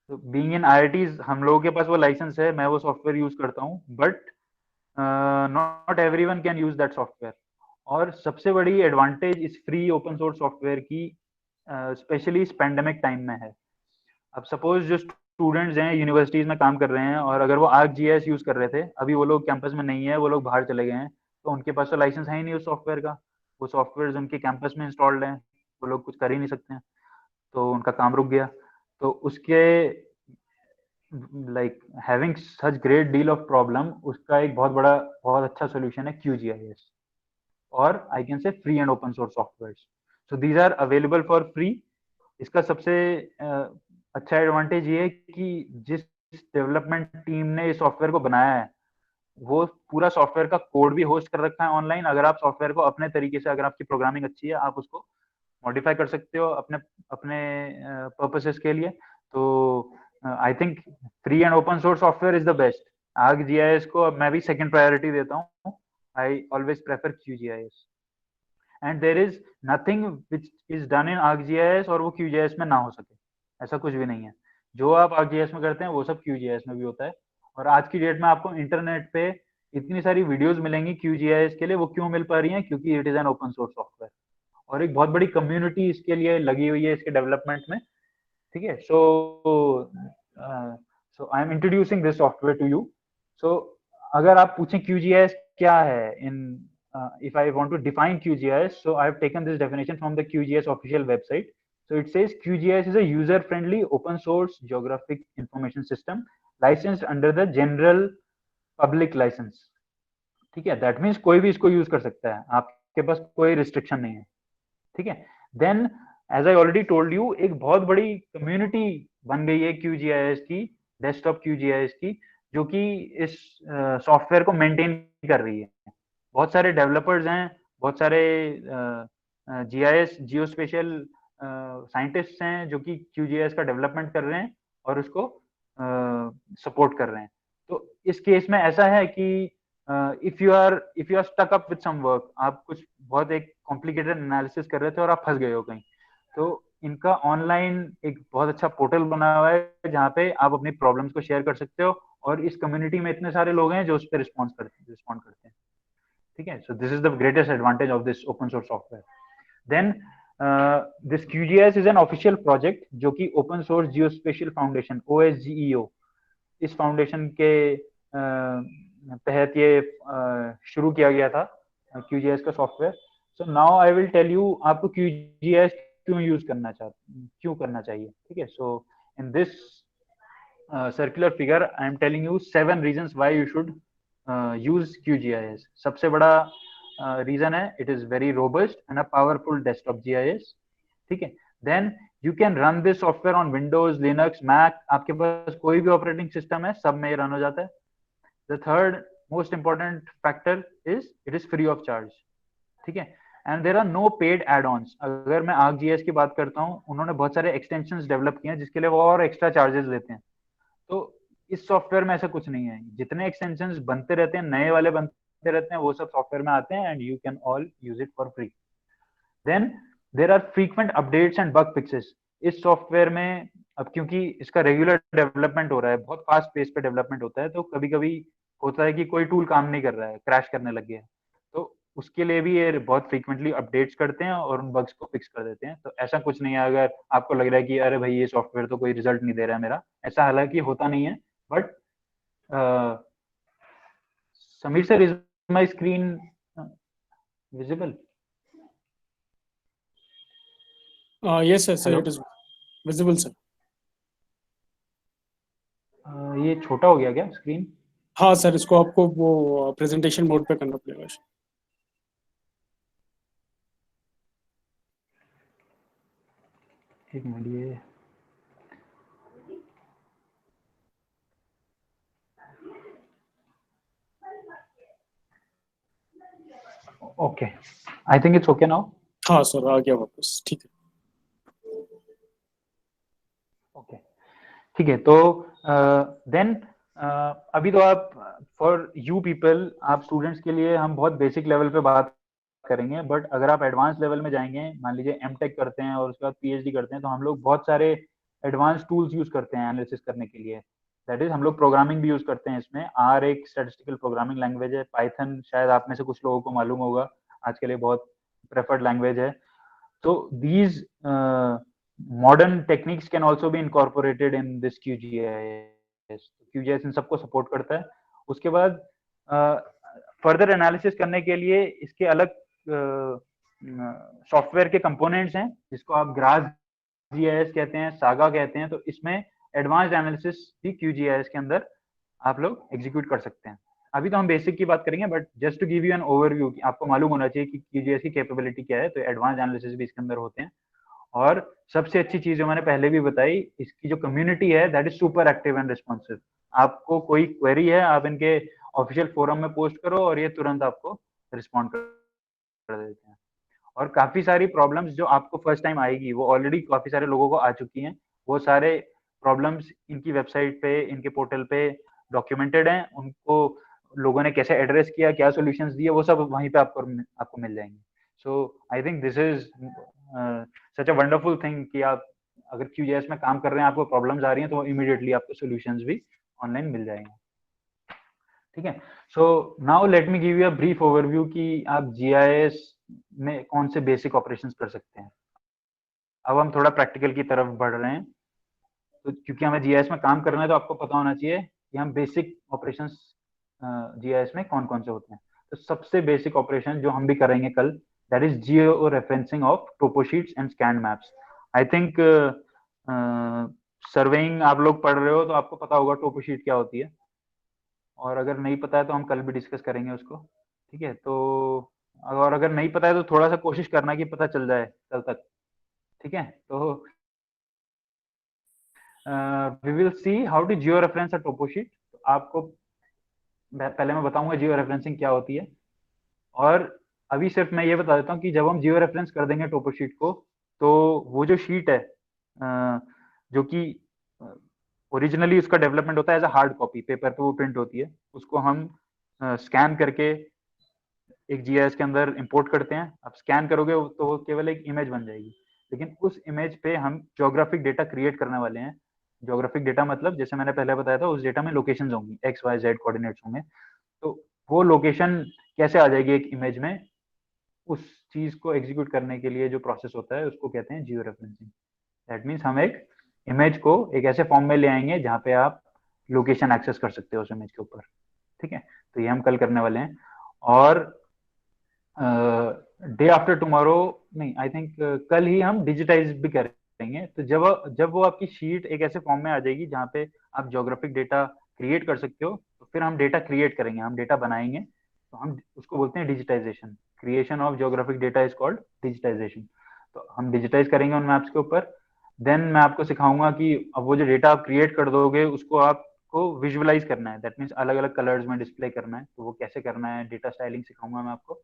Being in IITs हम लोगों के पास वो लाइसेंस है, मैं वो सॉफ्टवेयर यूज करता हूँ, but not everyone can use that software. और सबसे बड़ी एडवांटेज इस फ्री ओपन सोर्स सॉफ्टवेयर की स्पेशली इस पेंडेमिक टाइम में है। अब सपोज जो स्टूडेंट्स हैं यूनिवर्सिटीज में काम कर रहे हैं, और अगर वो ArcGIS यूज कर रहे थे, अभी वो लोग कैंपस में नहीं है, वो लोग बाहर चले गए हैं, तो उनके पास तो लाइसेंस है ही नहीं उस सॉफ्टवेयर का। वो सॉफ्टवेयर उनके कैंपस में इंस्टॉल्ड है, वो लोग कुछ कर ही नहीं सकते हैं, तो उनका काम रुक गया। तो उसके like having such great deal of problem, उसका एक बहुत अच्छा सोल्यूशन है QGIS, और I can say free and open source software. So these are available for free. इसका सबसे अच्छा एडवांटेज ये है कि जिस डेवलपमेंट टीम ने इस सॉफ्टवेयर को बनाया है, वो पूरा सॉफ्टवेयर का कोड भी होस्ट कर रखा है ऑनलाइन। अगर आप सॉफ्टवेयर को अपने तरीके से, अगर आपकी प्रोग्रामिंग अच्छी है, आप उसको मॉडिफाई कर सकते हो अपने अपने पर्पसेस के लिए। तो I think free and open source software is the best. ArcGIS को अब मैं भी सेकंड प्रायोरिटी देता हूँ. I always prefer QGIS. And there is nothing which is done in ArcGIS और वो QGIS में ना हो सके, ऐसा कुछ भी नहीं है. जो आप ArcGIS में करते हैं वो सब QGIS में भी होता है. और आज की डेट में आपको इंटरनेट पे इतनी सारी वीडियोस मिलेंगी QGIS के लिए. वो क्यों मिल पा रही हैं? क्योंकि it is an open source software और एक बहुत बड़ी कम्युनिटी इसके लिए लगी हुई है इसके डेवलपमेंट में. ठीक है. So I am introducing this software to you. So अगर आप पूछें QGIS क्या है, इन if I want to define QGIS, so I have taken this definition from the QGIS official website. So it says QGIS is a user-friendly open source geographic information system licensed under the general public license. ठीक है. That means कोई भी इसको use कर सकता है, आपके पास कोई रिस्ट्रिक्शन नहीं है. ठीक है. Then as I already told you, एक बहुत बड़ी कम्युनिटी बन गई है QGIS की, डेस्कटॉप QGIS की, जो कि इस सॉफ्टवेयर को मेंटेन कर रही है. बहुत सारे डेवलपर्स हैं, बहुत सारे GIS जियोस्पेशियल साइंटिस्ट्स हैं जो कि QGIS का डेवलपमेंट कर रहे हैं और उसको सपोर्ट कर रहे हैं. तो इस केस में ऐसा है कि if you are stuck up with some work, आप कुछ बहुत एक कॉम्प्लिकेटेड एनालिसिस कर रहे थे और आप फंस गए हो कहीं, तो इनका ऑनलाइन एक बहुत अच्छा पोर्टल बना हुआ है जहाँ पे आप अपनी प्रॉब्लम्स को शेयर कर सकते हो. और इस कम्युनिटी में इतने सारे लोग हैं जो उस पर रिस्पॉन्ड करते हैं. ठीक है. So this is the greatest advantage of this open source software. Then this QGIS is an official project जो कि open source geospatial foundation OSGEO, इस फाउंडेशन के तहत ये शुरू किया गया था QGIS का software. So now I will tell you आपको QGIS क्यों करना चाहिए. ठीक है. So in this circular figure I am telling you 7 reasons why you should use QGIS. सबसे बड़ा रीजन है, it is very robust and a powerful desktop GIS. ठीक है. Then you can run this software on Windows, Linux, Mac. आपके पास कोई भी operating system है, सब में रन हो जाता है. The third most important factor is it is free of charge. ठीक है. And there are no paid add-ons. अगर मैं ArcGIS की बात करता हूँ, उन्होंने बहुत सारे एक्सटेंशंस डेवलप किए हैं जिसके लिए वो और एक्स्ट्रा चार्जेस लेते हैं. तो इस सॉफ्टवेयर में ऐसा कुछ नहीं है. जितने एक्सटेंशंस बनते रहते हैं, नए वाले बनते रहते हैं, वो सब सॉफ्टवेयर में आते हैं and you can all use it for free. Then there are frequent updates and bug fixes. इस सॉफ्टवेयर में अब क्योंकि इसका रेगुलर डेवलपमेंट हो रहा है, बहुत फास्ट पेस पे डेवलपमेंट होता है, तो कभी कभी होता है कि कोई टूल काम नहीं कर रहा है, क्रैश करने लग गया है, तो उसके लिए भी ये बहुत फ्रीक्वेंटली अपडेट्स करते हैं और उन बग्स को फिक्स कर देते हैं. तो ऐसा कुछ नहीं है अगर आपको लग रहा है कि अरे भाई ये सॉफ्टवेयर तो कोई रिजल्ट नहीं दे रहा है मेरा, ऐसा हालांकि होता नहीं है. But Sameer sir, is my screen visible? yes sir, Hello? it is visible sir. ये छोटा हो गया क्या स्क्रीन? हाँ सर, इसको आपको वो प्रेजेंटेशन मोड पे करना पड़ेगा. एक मिनट. ये okay, I think it's okay now. हाँ सर, आ गया वापस. ठीक है. ओके, ठीक है. तो देन अभी तो आप फॉर यू पीपल, आप स्टूडेंट्स के लिए हम बहुत बेसिक लेवल पे बात करेंगे. बट अगर आप एडवांस लेवल में जाएंगे, मान लीजिए M.Tech करते हैं और उसके बाद PhD करते हैं, तो हम लोग बहुत सारे एडवांस टूल्स यूज करते हैं एनालिसिस करने के लिए. दैट इज हम लोग प्रोग्रामिंग भी यूज करते हैं इसमें. R एक स्टैटिस्टिकल प्रोग्रामिंग लैंग्वेज है. पाइथन शायद आप में से कुछ लोगों को मालूम होगा, आज के लिए बहुत प्रेफर्ड लैंग्वेज है. तो these modern techniques can also be incorporated in this QGIS. QGIS इन सबको सपोर्ट करता है. उसके बाद फर्दर एनालिसिस करने के लिए इसके अलग सॉफ्टवेयर के कंपोनेंट्स हैं जिसको आप ग्रास GIS कहते हैं, सागा कहते हैं. तो इसमें एडवांस्ड एनालिसिस भी QGIS के अंदर आप लोग एग्जीक्यूट कर सकते हैं. अभी तो हम बेसिक की बात करेंगे, but just to give you an overview, आपको मालूम होना चाहिए कि QGIS की कैपेबिलिटी क्या है. तो एडवांस एनालिसिस भी इसके अंदर होते हैं. और सबसे अच्छी चीज जो मैंने पहले भी बताई, इसकी जो कम्युनिटी है that is super active and responsive. आपको कोई क्वेरी है, आप इनके ऑफिशियल फोरम में पोस्ट करो और ये तुरंत आपको रिस्पॉन्ड कर देते हैं. और काफी सारी प्रॉब्लम्स जो आपको फर्स्ट टाइम आएगी वो ऑलरेडी काफी सारे लोगों को आ चुकी हैं. वो सारे प्रॉब्लम्स इनकी वेबसाइट पे, इनके पोर्टल पे डॉक्यूमेंटेड हैं, उनको लोगों ने कैसे एड्रेस किया, क्या सॉल्यूशंस दिए, वो सब वहीं पे आपको मिल जाएंगे. So I think this is such a wonderful thing कि आप अगर QGIS में काम कर रहे हैं, आपको प्रॉब्लम्स आ रही हैं, तो इमीडिएटली आपको सॉल्यूशंस भी ऑनलाइन मिल जाएंगे. ठीक है. So now let me give you a brief overview कि आप GIS में कौन से बेसिक ऑपरेशंस कर सकते हैं. अब हम थोड़ा प्रैक्टिकल की तरफ बढ़ रहे हैं, तो क्योंकि हमें GIS में काम करना है, तो आपको पता होना चाहिए कि हम बेसिक ऑपरेशंस GIS में कौन कौन से होते हैं. तो सबसे बेसिक ऑपरेशन जो हम भी करेंगे कल, that is georeferencing of topo sheets and scan maps. I think surveying आप लोग पढ़ रहे हो, तो आपको पता होगा टोपो शीट क्या होती है, और अगर नहीं पता है तो हम कल भी डिस्कस करेंगे उसको. ठीक है. तो और अगर नहीं पता है तो थोड़ा सा कोशिश करना कि पता चल जाए कल तक. ठीक है. तो we will see how to georeference a topo sheet. आपको पहले मैं बताऊंगा जियो रेफरेंसिंग क्या होती है, और अभी सिर्फ मैं ये बता देता हूँ कि जब हम जियो रेफरेंस कर देंगे टोपो शीट को, तो वो जो शीट है जो कि ओरिजिनली उसका डेवलपमेंट होता है as a hard copy, paper पे वो प्रिंट होती है, उसको हम स्कैन करके एक GIS के अंदर इंपोर्ट करते हैं. आप स्कैन करोगे तो वो केवल एक इमेज बन जाएगी, लेकिन उस इमेज पे हम ज्योग्राफिक डेटा क्रिएट करने वाले हैं. ज्योग्राफिक डेटा मतलब, जैसे मैंने पहले बताया था, उस डेटा में लोकेशंस होंगी, XYZ कोऑर्डिनेट्स होंगे. तो वो लोकेशन कैसे आ जाएगी एक इमेज में, उस चीज को एग्जीक्यूट करने के लिए जो प्रोसेस होता है उसको कहते हैं जियो रेफरेंसिंग. दैट मीन्स हम एक इमेज को एक ऐसे फॉर्म में ले आएंगे जहाँ पे आप लोकेशन एक्सेस कर सकते हो उस इमेज के ऊपर. ठीक है. तो ये हम कल करने वाले हैं. और डे आफ्टर टुमारो, नहीं, आई थिंक कल ही हम डिजिटाइज भी करेंगे. तो जब वो आपकी शीट एक ऐसे फॉर्म में आ जाएगी जहाँ पे आप ज्योग्राफिक डेटा क्रिएट कर सकते हो, तो फिर हम डेटा क्रिएट करेंगे, हम डेटा बनाएंगे. तो हम उसको बोलते हैं digitisation. Creation of geographic data is called digitisation. तो हम डिजिटाइज करेंगे उन मैप्स के ऊपर. देन मैं आपको सिखाऊंगा कि अब वो जो डेटा आप क्रिएट कर दोगे उसको आपको विजुअलाइज करना है. दैट मीन्स अलग अलग कलर्स में डिस्प्ले करना है. तो वो कैसे करना है, डेटा स्टाइलिंग सिखाऊंगा मैं आपको.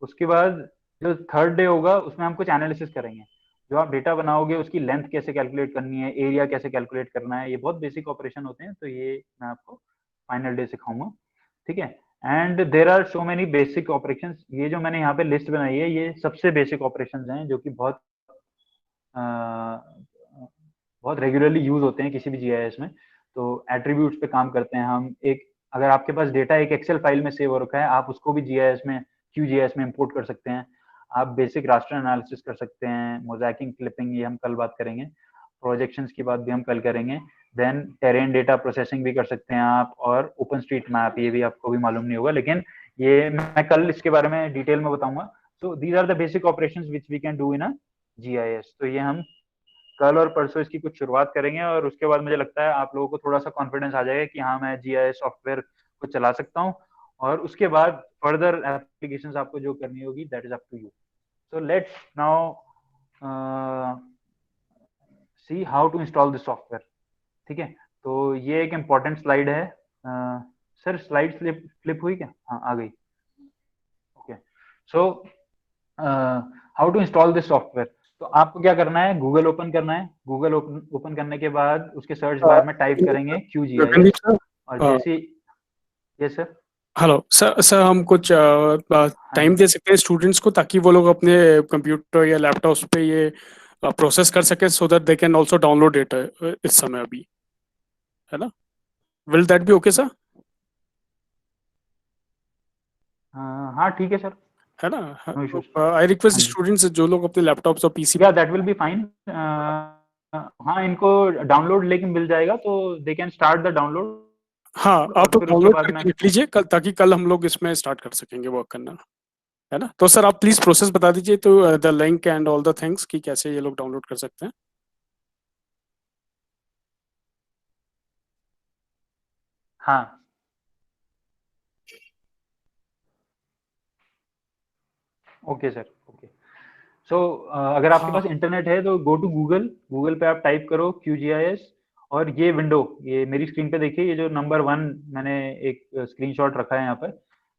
उसके बाद जो थर्ड डे होगा उसमें हम कुछ एनालिसिस करेंगे. जो आप डेटा बनाओगे उसकी लेंथ कैसे कैलकुलेट करनी है, एरिया कैसे कैलकुलेट करना है, ये बहुत बेसिक ऑपरेशन होते हैं. तो ये मैं आपको फाइनल डे सिखाऊंगा. ठीक है. And there are so many basic operation. ये जो मैंने यहाँ पे लिस्ट बनाई है, ये सबसे बेसिक ऑपरेशन हैं जो कि बहुत रेगुलरली यूज होते हैं किसी भी GIS में. तो एट्रीब्यूट्स पे काम करते हैं हम. एक अगर आपके पास डेटा एक एक्सेल फाइल में सेव हो रखा है, आप उसको भी GIS में, QGIS में इंपोर्ट कर सकते हैं. आप बेसिक रास्टर एनालिसिस कर सकते हैं, मोज़ाइकिंग, क्लिपिंग, ये हम कल बात करेंगे. प्रोजेक्शंस की बात भी हम कल करेंगे. देन टेरेन डेटा प्रोसेसिंग भी कर सकते हैं आप, और ओपन स्ट्रीट मैप, ये भी आपको भी मालूम नहीं होगा, लेकिन ये मैं कल इसके बारे में डिटेल में बताऊंगा. So these are the basic operations which we can do in a GIS. तो ये हम कल और परसों इसकी कुछ शुरुआत करेंगे, और उसके बाद मुझे लगता है आप लोगों को थोड़ा सा कॉन्फिडेंस आ जाएगा कि हाँ, मैं GIS सॉफ्टवेयर को चला सकता हूँ. और उसके बाद फर्दर एप्लीकेशंस आपको जो करनी होगी, that is up to you. So let's now see how to install this software. ठीक है. तो ये एक इम्पॉर्टेंट स्लाइड है. सर स्लाइड फ्लिप हुई क्या? हाँ, आ गई. Okay. So how to install this software. तो आपको क्या करना है, गूगल ओपन करना है. गूगल ओपन करने के बाद उसके सर्च बार में टाइप करेंगे QGIS. गगनदीप सर, और जैसे, यस सर. हेलो सर हम कुछ टाइम दे सकते हैं स्टूडेंट्स को, ताकि वो लोग अपने कंप्यूटर या लैपटॉप्स पे ये प्रोसेस कर सके, so that they can also download it इस समय अभी, है ना? Will that be okay sir? हाँ, ठीक है सर. है ना? No issues. आई रिक्वेस्ट हाँ जी. स्टूडेंट्स जो लोग अपने लैपटॉप्स और PC, या दैट विल बी फाइन. हाँ, इनको डाउनलोड लेकिन मिल जाएगा, तो they can start the download. हाँ आप और फिर उसके डाउनलोड बाद मैं, करके रख लीजिए कल, ताकि कल हम लोग इसमें स्टार्ट कर सकेंगे वर्क करना, है ना? तो सर आप प्लीज प्रोसेस बता दीजिए, तो the link and all the things कि कैसे ये लोग डाउनलोड कर सकते हैं. हाँ, ओके सर. ओके. सो अगर आपके हाँ पास इंटरनेट है तो गो टू गूगल. गूगल पे आप टाइप करो QGIS, और ये विंडो, ये मेरी स्क्रीन पे देखिए, ये जो नंबर 1 मैंने एक स्क्रीनशॉट रखा है यहाँ पर,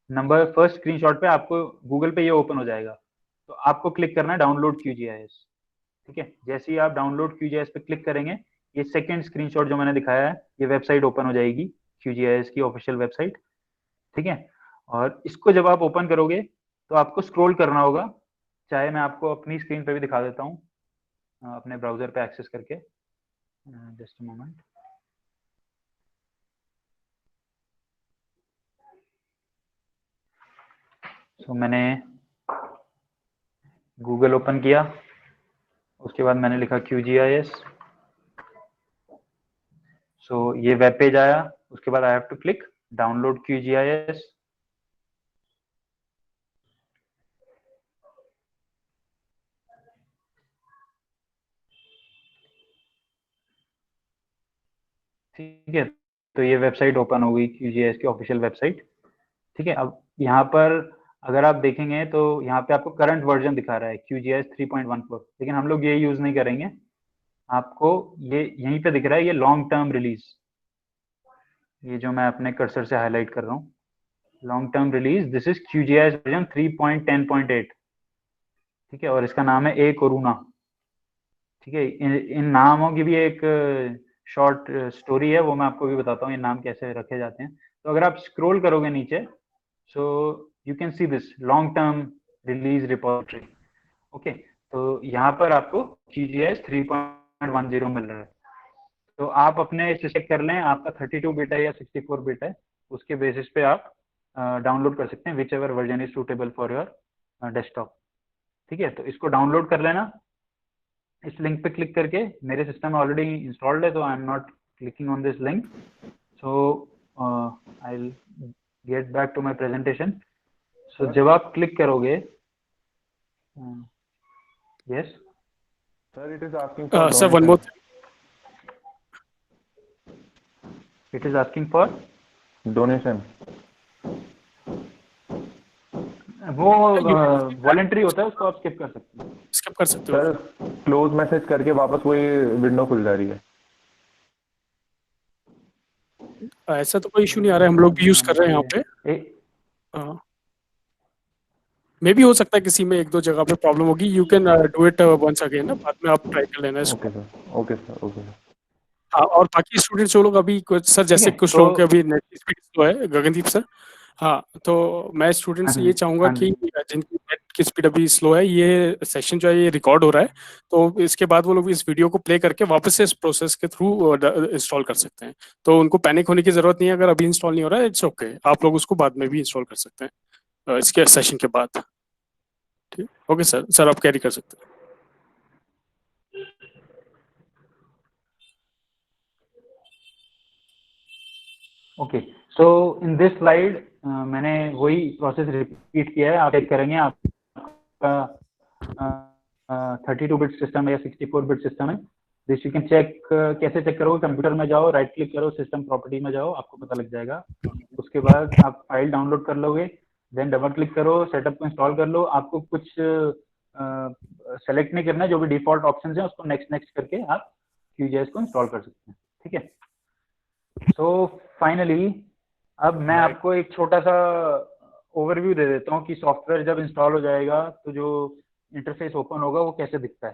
नंबर फर्स्ट स्क्रीनशॉट पे आपको गूगल पे ये ओपन हो जाएगा. तो आपको क्लिक करना है डाउनलोड QGIS. ठीक है. जैसे ही आप डाउनलोड QGIS पे क्लिक करेंगे, ये सेकंड स्क्रीनशॉट जो मैंने दिखाया है, ये वेबसाइट ओपन हो जाएगी, QGIS की ऑफिशियल वेबसाइट, ठीक है। और इसको जब आप ओपन करोगे तो आपको स्क्रॉल करना होगा, चाहे मैं आपको अपनी स्क्रीन पे भी दिखा देता हूँ, अपने ब्राउजर पे एक्सेस करके, जस्ट अ मोमेंट। सो मैंने गूगल ओपन किया, उसके बाद मैंने लिखा QGIS। सो ये वेब पेज आया, उसके बाद I have to click download QGIS। ठीक है, तो ये वेबसाइट ओपन हो गई, QGIS की ऑफिशियल वेबसाइट, ठीक है। अब यहाँ पर अगर आप देखेंगे तो यहाँ पे आपको करंट वर्जन दिखा रहा है QGIS 3.14, लेकिन हम लोग ये यूज नहीं करेंगे। आपको ये यहीं पे दिख रहा है, ये लॉन्ग टर्म रिलीज, ये जो मैं अपने कर्सर से हाईलाइट कर रहा हूँ, long term release, this is QGIS version 3.10.8, ठीक है। और इसका नाम है ए कोरोना, ठीक है। इन नामों की भी एक शॉर्ट स्टोरी है, वो मैं आपको भी बताता हूँ ये नाम कैसे रखे जाते हैं। तो अगर आप स्क्रॉल करोगे नीचे, so you can see this long term release repository, okay. तो यहाँ पर आपको QGIS 3.10 मिल रहा है। तो आप अपने से चेक कर लें, आपका 32 बिट है या 64 बिट है, उसके बेसिस पे आप डाउनलोड कर सकते हैं, which ever version is suitable for your desktop, ठीक है। तो इसको डाउनलोड कर लेना, इस लिंक पे क्लिक करके, मेरे सिस्टम में ऑलरेडी इंस्टॉल्ड है तो I am not clicking on this link. So I will get back to my presentation. So जब आप क्लिक करोगे, yes Sir, it is asking for Sir, one more it is asking for donation. वो voluntary होता है, उसको आप skip कर सकते हैं। skip कर सकते हो। सर क्लोज मैसेज करके वापस वही विंडो खुल जा रही है। ऐसा तो कोई इशू नहीं आ रहा है, हम लोग भी यूज कर रहे हैं यहाँ पे। ए, मे भी हो सकता है किसी में एक दो जगह पे प्रॉब्लम होगी। You can do it once again ना, बाद में आप ट्राई कर लेना इसको। Okay sir, okay sir, okay sir. हाँ, और बाकी स्टूडेंट्स जो लोग अभी कुछ सर जैसे ठीक है, कुछ लोगों के अभी नेट की स्पीड स्लो है, गगनदीप सर। हाँ, तो मैं स्टूडेंट से ये चाहूंगा कि जिनकी नेट की स्पीड अभी स्लो है, ये सेशन जो है ये रिकॉर्ड हो रहा है, तो इसके बाद वो लोग इस वीडियो को प्ले करके वापस से इस प्रोसेस के थ्रू इंस्टॉल कर सकते हैं। तो उनको पैनिक होने की जरूरत नहीं है, अगर अभी इंस्टॉल नहीं हो रहा है, इट्स ओके, आप लोग उसको बाद में भी इंस्टॉल कर सकते हैं इसके सेशन के बाद। ठीक, ओके सर, सर आप कैरी कर सकते हैं। Okay, so in this slide मैंने वही प्रोसेस रिपीट किया है। आप चेक करेंगे, आपका 32 बिट सिस्टम है या 64 बिट सिस्टम है। दिस यू कैन चेक, कैसे चेक करोगे, कंप्यूटर में जाओ, राइट क्लिक करो, सिस्टम प्रॉपर्टी में जाओ, आपको पता लग जाएगा। उसके बाद आप फाइल डाउनलोड कर लोगे, देन डबल क्लिक करो, सेटअप को इंस्टॉल कर लो। आपको कुछ सेलेक्ट नहीं करना है, जो भी डिफॉल्ट ऑप्शन है उसको नेक्स्ट नेक्स्ट करके आप QGIS को इंस्टॉल कर सकते हैं, ठीक है। सो फाइनली अब मैं आपको एक छोटा सा ओवरव्यू दे देता हूँ कि सॉफ्टवेयर जब इंस्टॉल हो जाएगा तो जो इंटरफेस ओपन होगा वो कैसे दिखता है,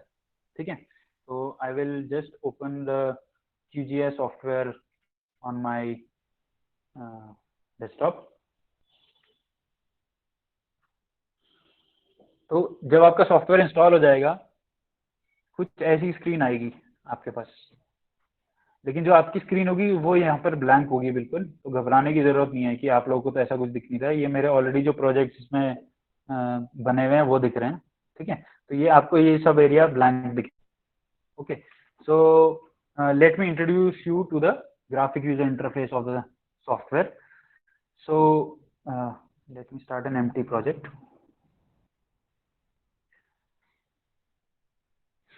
ठीक है। तो I will just open the QGIS software on my desktop. तो जब आपका सॉफ्टवेयर इंस्टॉल हो जाएगा, कुछ ऐसी स्क्रीन आएगी आपके पास, लेकिन जो आपकी स्क्रीन होगी वो यहाँ पर ब्लैंक होगी बिल्कुल। तो घबराने की जरूरत नहीं है कि आप लोगों को तो ऐसा कुछ दिख नहीं रहा है। ये मेरे ऑलरेडी जो प्रोजेक्ट्स इसमें बने हुए हैं वो दिख रहे हैं, ठीक है। तो ये आपको ये सब एरिया ब्लैंक दिख, okay. So let me introduce you to the graphic user interface of the software. So let me start an empty project.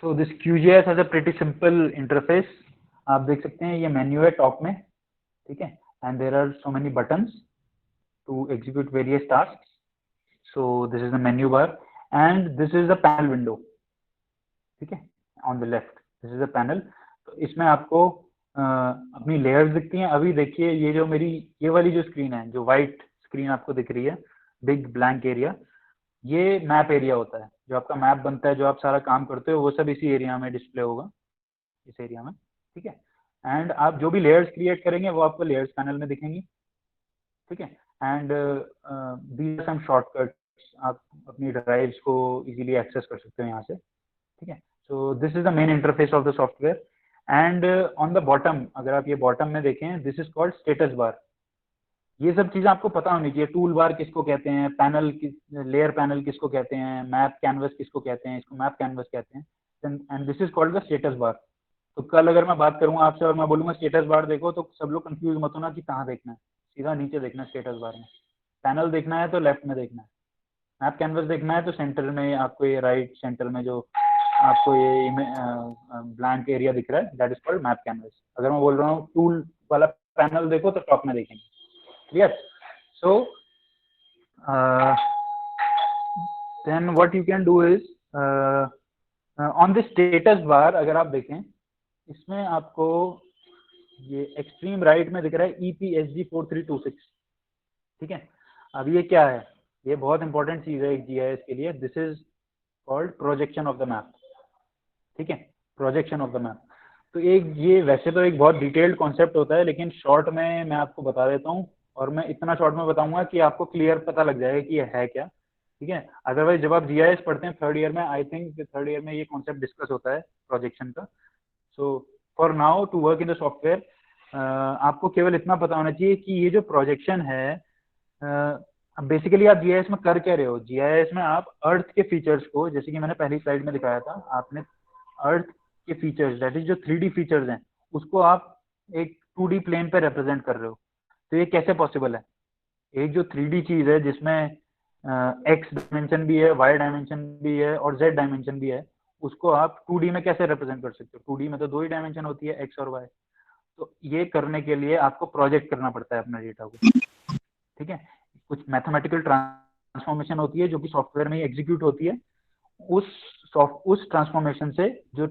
So this QGIS has a pretty simple interface. आप देख सकते हैं ये menu है top में, ठीक है, and there are so many buttons to execute various task. So this is the menu bar and this is the panel window, ठीक है, on the left this is the panel. तो इसमें आपको अपनी लेयर्स दिखती हैं। अभी देखिए ये जो मेरी ये वाली जो स्क्रीन है, जो व्हाइट स्क्रीन आपको दिख रही है, बिग ब्लैंक एरिया, ये मैप एरिया होता है। जो आपका मैप बनता है, जो आप सारा काम करते हो, वो सब इसी एरिया में डिस्प्ले होगा, इस एरिया में, ठीक है। एंड आप जो भी लेयर्स क्रिएट करेंगे वो आपको लेयर्स पैनल में दिखेंगी, ठीक है। And these are some shortcuts, आप अपनी ड्राइव्स को इजीली एक्सेस कर सकते हो यहाँ से, ठीक है। So this is the main interface of the software. And on the bottom, अगर आप ये बॉटम में देखें, this is called status bar. ये सब चीजें आपको पता होनी चाहिए। टूल बार किसको कहते हैं, पैनल लेयर पैनल किसको कहते हैं, मैप कैनवस किसको कहते हैं, इसको मैप कैनवस कहते हैं, and this is called the status बार। तो कल अगर मैं बात करूंगा आपसे और मैं बोलूंगा स्टेटस बार देखो, तो सब लोग कंफ्यूज मत होना कि कहाँ देखना है, सीधा नीचे देखना है स्टेटस बार में। पैनल देखना है तो लेफ्ट में देखना है, मैप कैनवस देखना है तो सेंटर में आपको ये राइट सेंटर में जो आपको ये ब्लैंक एरिया दिख रहा है, that is called map canvas. अगर मैं बोल रहा हूँ टूल वाला पैनल देखो तो टॉप में देखेंगे, clear. So then what you can do is on the status bar, अगर आप देखें इसमें आपको ये एक्सट्रीम राइट में दिख रहा है EPSG 4326, ठीक है। अब ये क्या है, ये बहुत इंपॉर्टेंट चीज है एक GIS के लिए। This is called projection of the map, ठीक है, प्रोजेक्शन ऑफ द मैप। तो एक ये वैसे तो एक बहुत डिटेल्ड कॉन्सेप्ट होता है, लेकिन शॉर्ट में मैं आपको बता देता हूँ, और मैं इतना शॉर्ट में बताऊंगा कि आपको क्लियर पता लग जाएगा कि ये है क्या, ठीक है। अदरवाइज जब आप GIS पढ़ते हैं थर्ड ईयर में, आई थिंक थर्ड ईयर में ये कॉन्सेप्ट डिस्कस होता है प्रोजेक्शन का। So for now to work in the software, आपको केवल इतना पता होना चाहिए कि ये जो प्रोजेक्शन है, बेसिकली आप GIS में कर क्या रहे हो। GIS में आप अर्थ के फीचर्स को, जैसे कि मैंने पहली स्लाइड में दिखाया था, आपने अर्थ के फीचर्स, दैट इज जो 3D फीचर्स हैं, उसको आप एक 2D प्लेन पे रिप्रेजेंट कर रहे हो। तो ये कैसे पॉसिबल है, एक जो 3D चीज है जिसमें X डायमेंशन भी है, Y डायमेंशन भी है और Z डायमेंशन भी है, उसको आप 2D में कैसे रिप्रेजेंट कर सकते हो। 2D में तो 2 ही डायमेंशन होती है, X और Y। तो ये करने के लिए आपको प्रोजेक्ट करना पड़ता है अपना डेटा को, ठीक है। कुछ मैथमेटिकल ट्रांसफॉर्मेशन होती है जो कि सॉफ्टवेयर में ही एग्जीक्यूट होती है। उस ट्रांसफॉर्मेशन से जो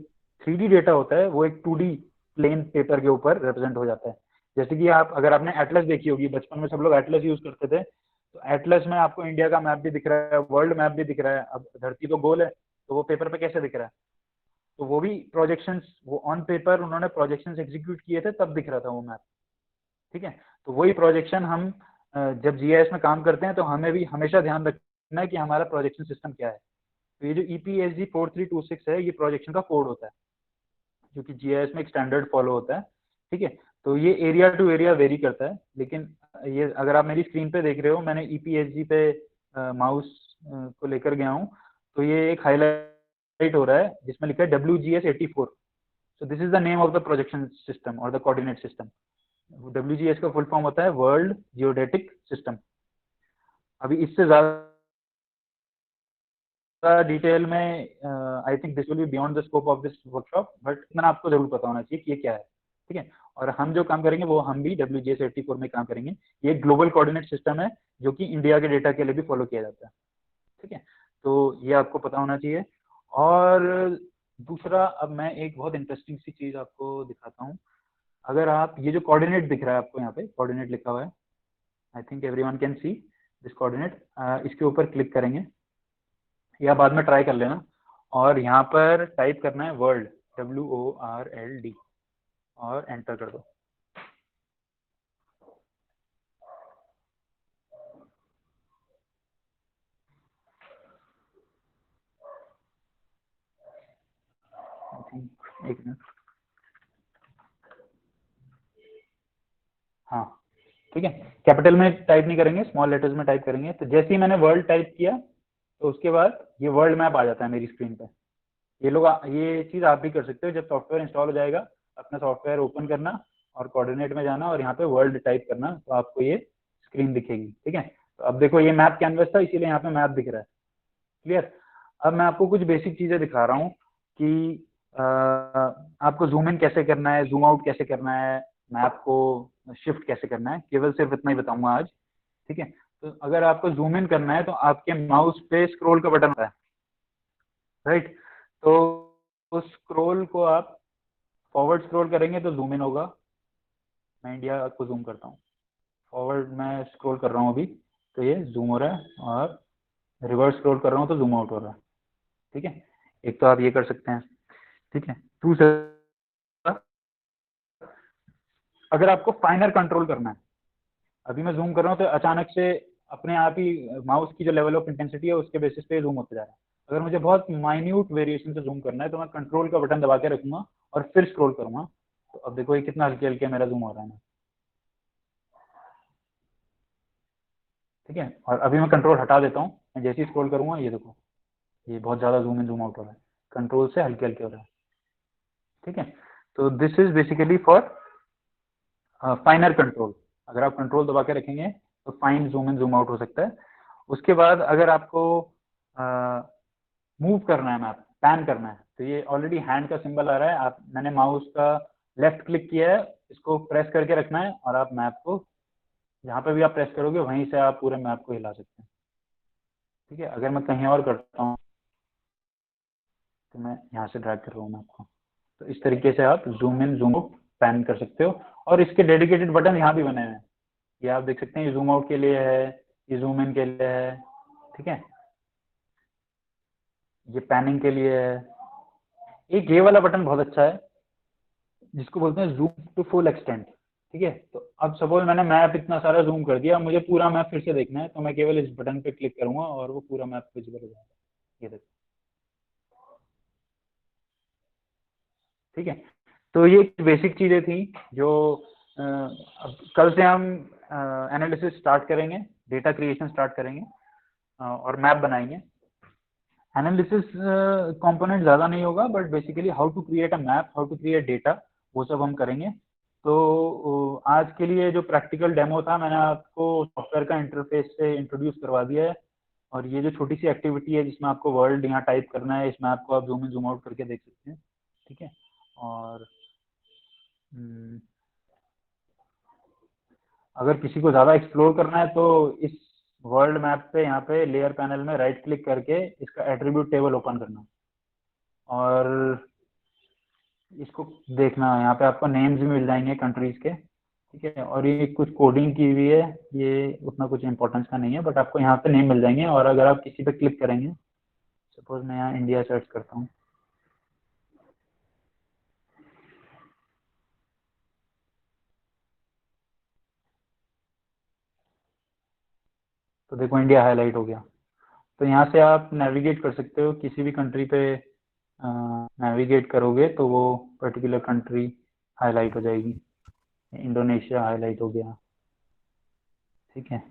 3D डेटा होता है वो एक 2D प्लेन पेपर के ऊपर रिप्रेजेंट हो जाता है। जैसे कि आप, अगर आपने एटलस देखी होगी, बचपन में सब लोग एटलस यूज करते थे, तो एटलस में आपको इंडिया का मैप भी दिख रहा है, वर्ल्ड मैप भी दिख रहा है। अब धरती तो गोल है, तो वो पेपर पे कैसे दिख रहा है, तो वो भी प्रोजेक्शंस, वो ऑन पेपर उन्होंने प्रोजेक्शंस एग्जीक्यूट किए थे तब दिख रहा था वो मैप, ठीक है। तो वही प्रोजेक्शन हम जब GIS में काम करते हैं तो हमें भी हमेशा ध्यान रखना है कि हमारा प्रोजेक्शन सिस्टम क्या है। तो ये जो EPSG 4326 है, ये प्रोजेक्शन का कोड होता है जो कि GIS में एक स्टैंडर्ड फॉलो होता है, ठीक है। तो ये एरिया टू एरिया वेरी करता है, लेकिन ये अगर आप मेरी स्क्रीन पे देख रहे हो, मैंने EPSG पे माउस को लेकर गया हूँ, तो ये एक हाईलाइट हो रहा है जिसमें लिखा है WGS 84। So this is the name of the projection system और द कोऑर्डिनेट सिस्टम। WGS का फुल फॉर्म होता है वर्ल्ड जियोडेटिक सिस्टम। अभी इससे ज्यादा डिटेल में आई think this will be beyond the scope of this workshop, but इतना आपको जरूर पता होना चाहिए कि ये क्या है, ठीक है। और हम जो काम करेंगे वो हम भी WGS 84 में काम करेंगे। ये एक ग्लोबल कोऑर्डिनेट सिस्टम है जो कि इंडिया के डेटा के लिए भी फॉलो किया जाता है, ठीक है। तो ये आपको पता होना चाहिए। और दूसरा, अब मैं एक बहुत इंटरेस्टिंग सी चीज आपको दिखाता हूँ। अगर आप ये जो कोऑर्डिनेट दिख रहा है आपको, यहाँ पे कोऑर्डिनेट लिखा हुआ है, I think everyone can see this coordinate, इसके ऊपर क्लिक करेंगे या बाद में ट्राई कर लेना, और यहाँ पर टाइप करना है वर्ल्ड, WORLD, और एंटर कर दो। एक मिनट, हाँ ठीक है। कैपिटल में टाइप नहीं करेंगे, स्मॉल लेटर्स में टाइप करेंगे। तो जैसे ही मैंने वर्ल्ड टाइप किया तो उसके बाद ये वर्ल्ड मैप आ जाता है मेरी स्क्रीन पे। ये चीज आप भी कर सकते हो। जब सॉफ्टवेयर इंस्टॉल हो जाएगा, अपना सॉफ्टवेयर ओपन करना और कोऑर्डिनेट में जाना और यहाँ पे वर्ल्ड टाइप करना, तो आपको ये स्क्रीन दिखेगी, ठीक है। तो अब देखो ये मैप कैनवस था, इसीलिए यहाँ पे मैप दिख रहा है, क्लियर। अब मैं आपको कुछ बेसिक चीजें दिखा रहा हूँ कि आपको जूम इन कैसे करना है, जूम आउट कैसे करना है, मैप को शिफ्ट कैसे करना है, केवल सिर्फ इतना ही बताऊंगा आज, ठीक है। तो अगर आपको जूम इन करना है तो आपके माउस पे स्क्रॉल का बटन होता है, राइट। तो उस स्क्रॉल को आप फॉरवर्ड स्क्रॉल करेंगे तो जूम इन होगा। मैं इंडिया को जूम करता हूँ, फॉरवर्ड मैं स्क्रॉल कर रहा हूँ अभी तो ये जूम हो रहा है, और रिवर्स स्क्रॉल कर रहा हूँ तो जूम आउट हो रहा है, ठीक है। एक तो आप ये कर सकते हैं, ठीक है। दूसरा अगर आपको फाइनर कंट्रोल करना है, अभी मैं जूम कर रहा हूँ तो अचानक से अपने आप ही माउस की जो लेवल ऑफ इंटेंसिटी है उसके बेसिस पे जूम होते जा रहा है। अगर मुझे बहुत माइन्यूट वेरिएशन से जूम करना है तो मैं कंट्रोल का बटन दबा के रखूंगा और फिर स्क्रॉल करूंगा। तो अब देखो ये कितना हल्के हल्के मेरा जूम हो रहा है ना, ठीक है। और अभी मैं कंट्रोल हटा देता हूँ, मैं जैसे ही स्क्रॉल करूंगा ये देखो ये बहुत ज्यादा जूम इन जूम आउट हो रहा है, कंट्रोल से हल्के हल्के हो रहा है, ठीक है। तो this is basically for फाइनर control. अगर आप कंट्रोल दबा के रखेंगे तो fine zoom in zoom out हो सकता है। उसके बाद अगर आपको मूव करना है, मैप पैन करना है, तो ये ऑलरेडी हैंड का सिंबल आ रहा है, आप मैंने माउस का लेफ्ट क्लिक किया है, इसको प्रेस करके रखना है और आप मैप को जहाँ पे भी आप प्रेस करोगे वहीं से आप पूरे मैप को हिला सकते हैं, ठीक है। अगर मैं कहीं और करता हूँ तो मैं यहाँ से ड्रैग कर रहा हूँ मैप को, तो इस तरीके से आप zoom in zoom out pan कर सकते हो। और इसके डेडिकेटेड बटन यहाँ भी बने हुए हैं, ये आप देख सकते हैं, ये जूम आउट के लिए है, ये जूम इन के लिए है, ठीक है, ये पैनिंग के लिए है। एक ये वाला बटन बहुत अच्छा है जिसको बोलते हैं जूम टू फुल एक्सटेंट, ठीक है। तो अब सपोज मैंने मैप इतना सारा जूम कर दिया, मुझे पूरा मैप फिर से देखना है तो मैं केवल इस बटन पे क्लिक करूंगा और वो पूरा मैप विजिबल हो जाएगा, ये देखो, ठीक है। तो ये बेसिक चीजें थी जो अब कल से हम एनालिसिस स्टार्ट करेंगे, डेटा क्रिएशन स्टार्ट करेंगे और मैप बनाएंगे। एनालिसिस कंपोनेंट ज़्यादा नहीं होगा, but basically how to create a map, how to create data, वो सब हम करेंगे। तो आज के लिए जो प्रैक्टिकल डेमो था मैंने आपको सॉफ्टवेयर का इंटरफेस से इंट्रोड्यूस करवा दिया है, और ये जो छोटी सी एक्टिविटी है जिसमें आपको वर्ल्ड यहाँ टाइप करना है, इस मैप को आप जूम इन जूम आउट करके देख सकते हैं, ठीक है। और अगर किसी को ज़्यादा एक्सप्लोर करना है तो इस वर्ल्ड मैप पे यहाँ पे लेयर पैनल में राइट क्लिक करके इसका एट्रीब्यूट टेबल ओपन करना और इसको देखना, यहाँ पे आपको नेम्स भी मिल जाएंगे कंट्रीज के, ठीक है। और ये कुछ कोडिंग की हुई है, ये उतना कुछ इंपॉर्टेंस का नहीं है, बट आपको यहाँ पे नेम मिल जाएंगे। और अगर आप किसी पे क्लिक करेंगे, सपोज मैं यहाँ इंडिया सर्च करता हूँ, तो देखो इंडिया हाईलाइट हो गया। तो यहाँ से आप नेविगेट कर सकते हो, किसी भी कंट्री पे नेविगेट करोगे तो वो पर्टिकुलर कंट्री हाईलाइट हो जाएगी। इंडोनेशिया हाईलाइट हो गया, ठीक है,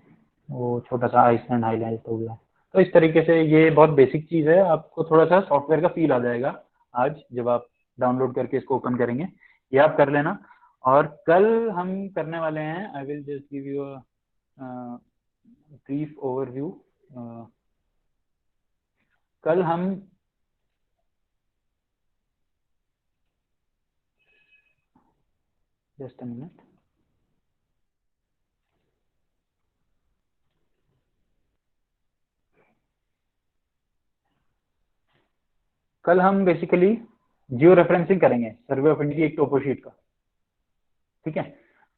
वो छोटा सा आइसलैंड हाईलाइट हो गया। तो इस तरीके से ये बहुत बेसिक चीज़ है, आपको थोड़ा सा सॉफ्टवेयर का फील आ जाएगा आज जब आप डाउनलोड करके इसको ओपन करेंगे, ये आप कर लेना। और कल हम करने वाले हैं, I will just give you a brief overview. कल हम जस्ट अ मिनट, कल हम बेसिकली जियो रेफरेंसिंग करेंगे सर्वे ऑफ इंडिया की एक टोपो शीट का, ठीक है।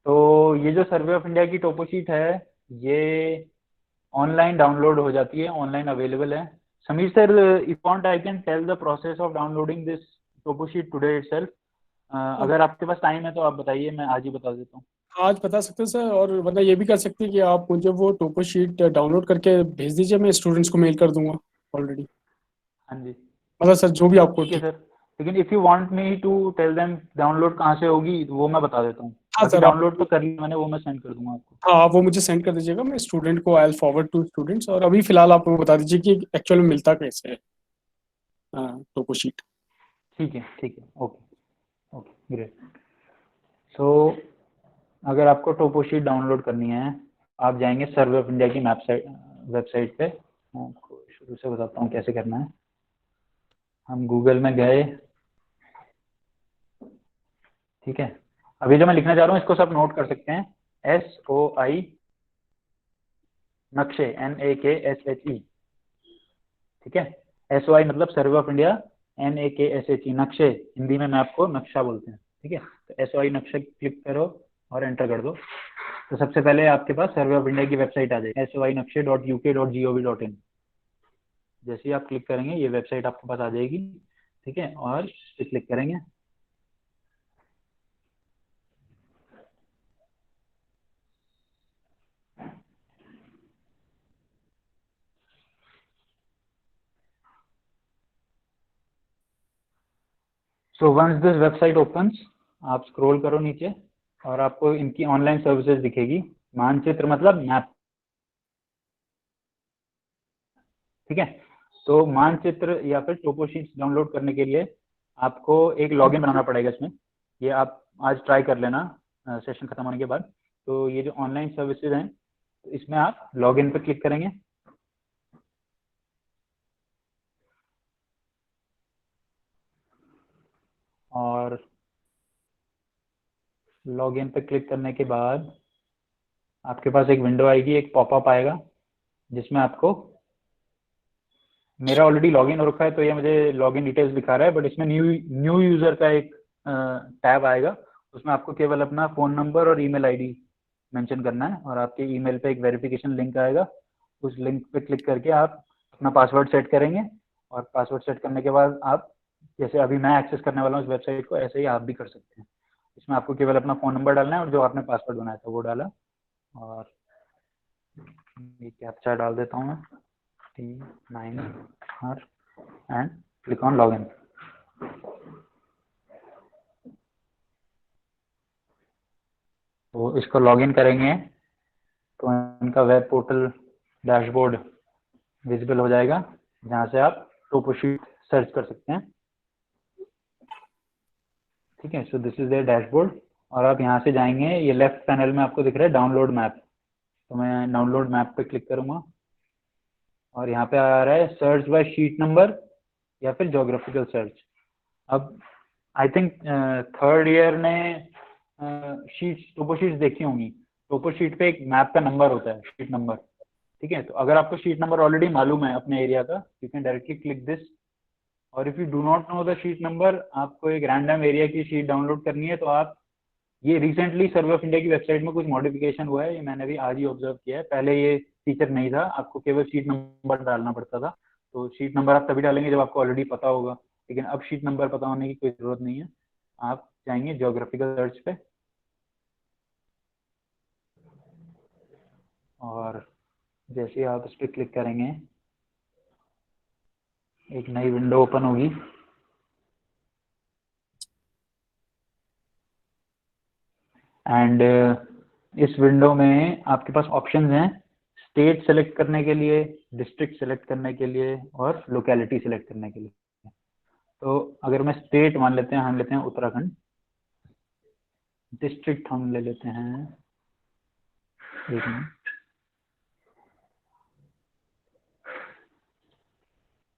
तो ये जो सर्वे ऑफ इंडिया की टोपो शीट है ये ऑनलाइन डाउनलोड हो जाती है, ऑनलाइन अवेलेबल है। Sameer sir, if want I can tell the process of downloading this topo sheet today itself. अगर आपके पास टाइम है तो आप बताइए, मैं आज ही बता देता हूँ। आज बता सकते हैं सर, और वरना ये भी कर सकते हैं कि आप मुझे वो टोपो शीट डाउनलोड करके भेज दीजिए, मैं स्टूडेंट्स को मेल कर दूंगा ऑलरेडी। हाँ जी, मतलब सर जो भी आपको ठीक है सर, लेकिन if you want me to tell them download कहाँ से होगी वो मैं बता देता हूँ। हाँ बाकी सर, आप डाउनलोड तो कर लिया मैंने, वो मैं सेंड कर दूंगा आपको। हाँ आप वो मुझे सेंड कर दीजिएगा, मैं स्टूडेंट को आई फॉरवर्ड टू स्टूडेंट्स। और अभी फिलहाल आप मुझे बता दीजिए कि एक्चुअल में मिलता कैसे है टोपो शीट। ठीक है, ठीक है, ओके ओके ग्रेट। सो अगर आपको टोपो शीट डाउनलोड करनी है, आप जाएंगे सर्वे ऑफ इंडिया की वेबसाइट पे। मैं आपको शुरू से बताता हूँ कैसे करना है। हम गूगल में गए, ठीक है। अभी जो मैं लिखना चाह रहा हूँ इसको सब नोट कर सकते हैं, SOI नक्शे, NAKSHE, ठीक है। SOI मतलब सर्वे ऑफ इंडिया, NAKSHE नक्शे, हिंदी में मैप को नक्शा बोलते हैं, ठीक है। तो SOI नक्शे क्लिक करो और एंटर कर दो। तो सबसे पहले आपके पास सर्वे ऑफ इंडिया की वेबसाइट आ जाएगी, soinakshe.uk.gov.in। जैसे ही आप क्लिक करेंगे ये वेबसाइट आपके पास आ जाएगी, ठीक है। और इस पे क्लिक करेंगे, so once this website opens, आप स्क्रॉल करो नीचे और आपको इनकी ऑनलाइन सर्विसेज दिखेगी। मानचित्र मतलब मैप, ठीक है। तो मानचित्र या फिर टोपोशीट्स डाउनलोड करने के लिए आपको एक लॉगिन बनाना पड़ेगा इसमें। ये आप आज ट्राई कर लेना सेशन खत्म होने के बाद। तो ये जो ऑनलाइन सर्विसेज हैं, तो इसमें आप लॉगिन पे क्लिक करेंगे और लॉगिन पे क्लिक करने के बाद आपके पास एक विंडो आएगी, एक पॉपअप आएगा जिसमें आपको, मेरा ऑलरेडी लॉगिन हो रखा है तो ये मुझे लॉगिन डिटेल्स दिखा रहा है, बट इसमें न्यू यूजर का एक टैब आएगा। उसमें आपको केवल अपना फ़ोन नंबर और ईमेल आईडी मेंशन करना है और आपके ईमेल पे एक वेरिफिकेशन लिंक आएगा। उस लिंक पे क्लिक करके आप अपना पासवर्ड सेट करेंगे और पासवर्ड सेट करने के बाद आप, जैसे अभी मैं एक्सेस करने वाला हूँ इस वेबसाइट को, ऐसे ही आप भी कर सकते हैं। इसमें आपको केवल अपना फ़ोन नंबर डालना है और जो आपने पासवर्ड बनाया था वो डाला, और ये कैप्चा डाल देता हूँ मैं, T9R and click on login. तो इसको लॉगिन करेंगे तो इनका वेब पोर्टल डैशबोर्ड विजिबल हो जाएगा, जहाँ से आप टोपोशीट सर्च कर सकते हैं, ठीक है। So this is their dashboard और आप यहाँ से जाएंगे, ये लेफ्ट पैनल में आपको दिख रहा है डाउनलोड मैप। तो मैं डाउनलोड मैप पे क्लिक करूँगा और यहाँ पे आ रहा है सर्च बाय शीट नंबर या फिर ज्योग्राफिकल सर्च। अब आई थिंक थर्ड ईयर ने टोपोशीट्स देखी होंगी। टोपोशीट पे एक मैप का नंबर होता है, शीट नंबर, ठीक है। तो अगर आपको शीट नंबर ऑलरेडी मालूम है अपने एरिया का, you can directly click this. और if you do not know the sheet number, आपको एक रैंडम एरिया की शीट डाउनलोड करनी है, तो आप, ये रिसेंटली सर्वे ऑफ इंडिया की वेबसाइट में कुछ मॉडिफिकेशन हुआ है, ये मैंने भी आज ही ऑब्जर्व किया है। पहले ये फीचर नहीं था, आपको केवल शीट नंबर डालना पड़ता था। तो शीट नंबर आप तभी डालेंगे जब आपको ऑलरेडी पता होगा, लेकिन अब शीट नंबर पता होने की कोई ज़रूरत नहीं है। आप जाएंगे ज्योग्राफिकल सर्च पे और जैसे ही आप इस पर क्लिक करेंगे एक नई विंडो ओपन होगी। एंड इस विंडो में आपके पास ऑप्शंस हैं स्टेट सेलेक्ट करने के लिए, डिस्ट्रिक्ट सेलेक्ट करने के लिए और लोकेलिटी सेलेक्ट करने के लिए। तो अगर मैं स्टेट मान लेते हैं, हम लेते हैं उत्तराखंड। डिस्ट्रिक्ट हम ले लेते हैं, एक मिनट,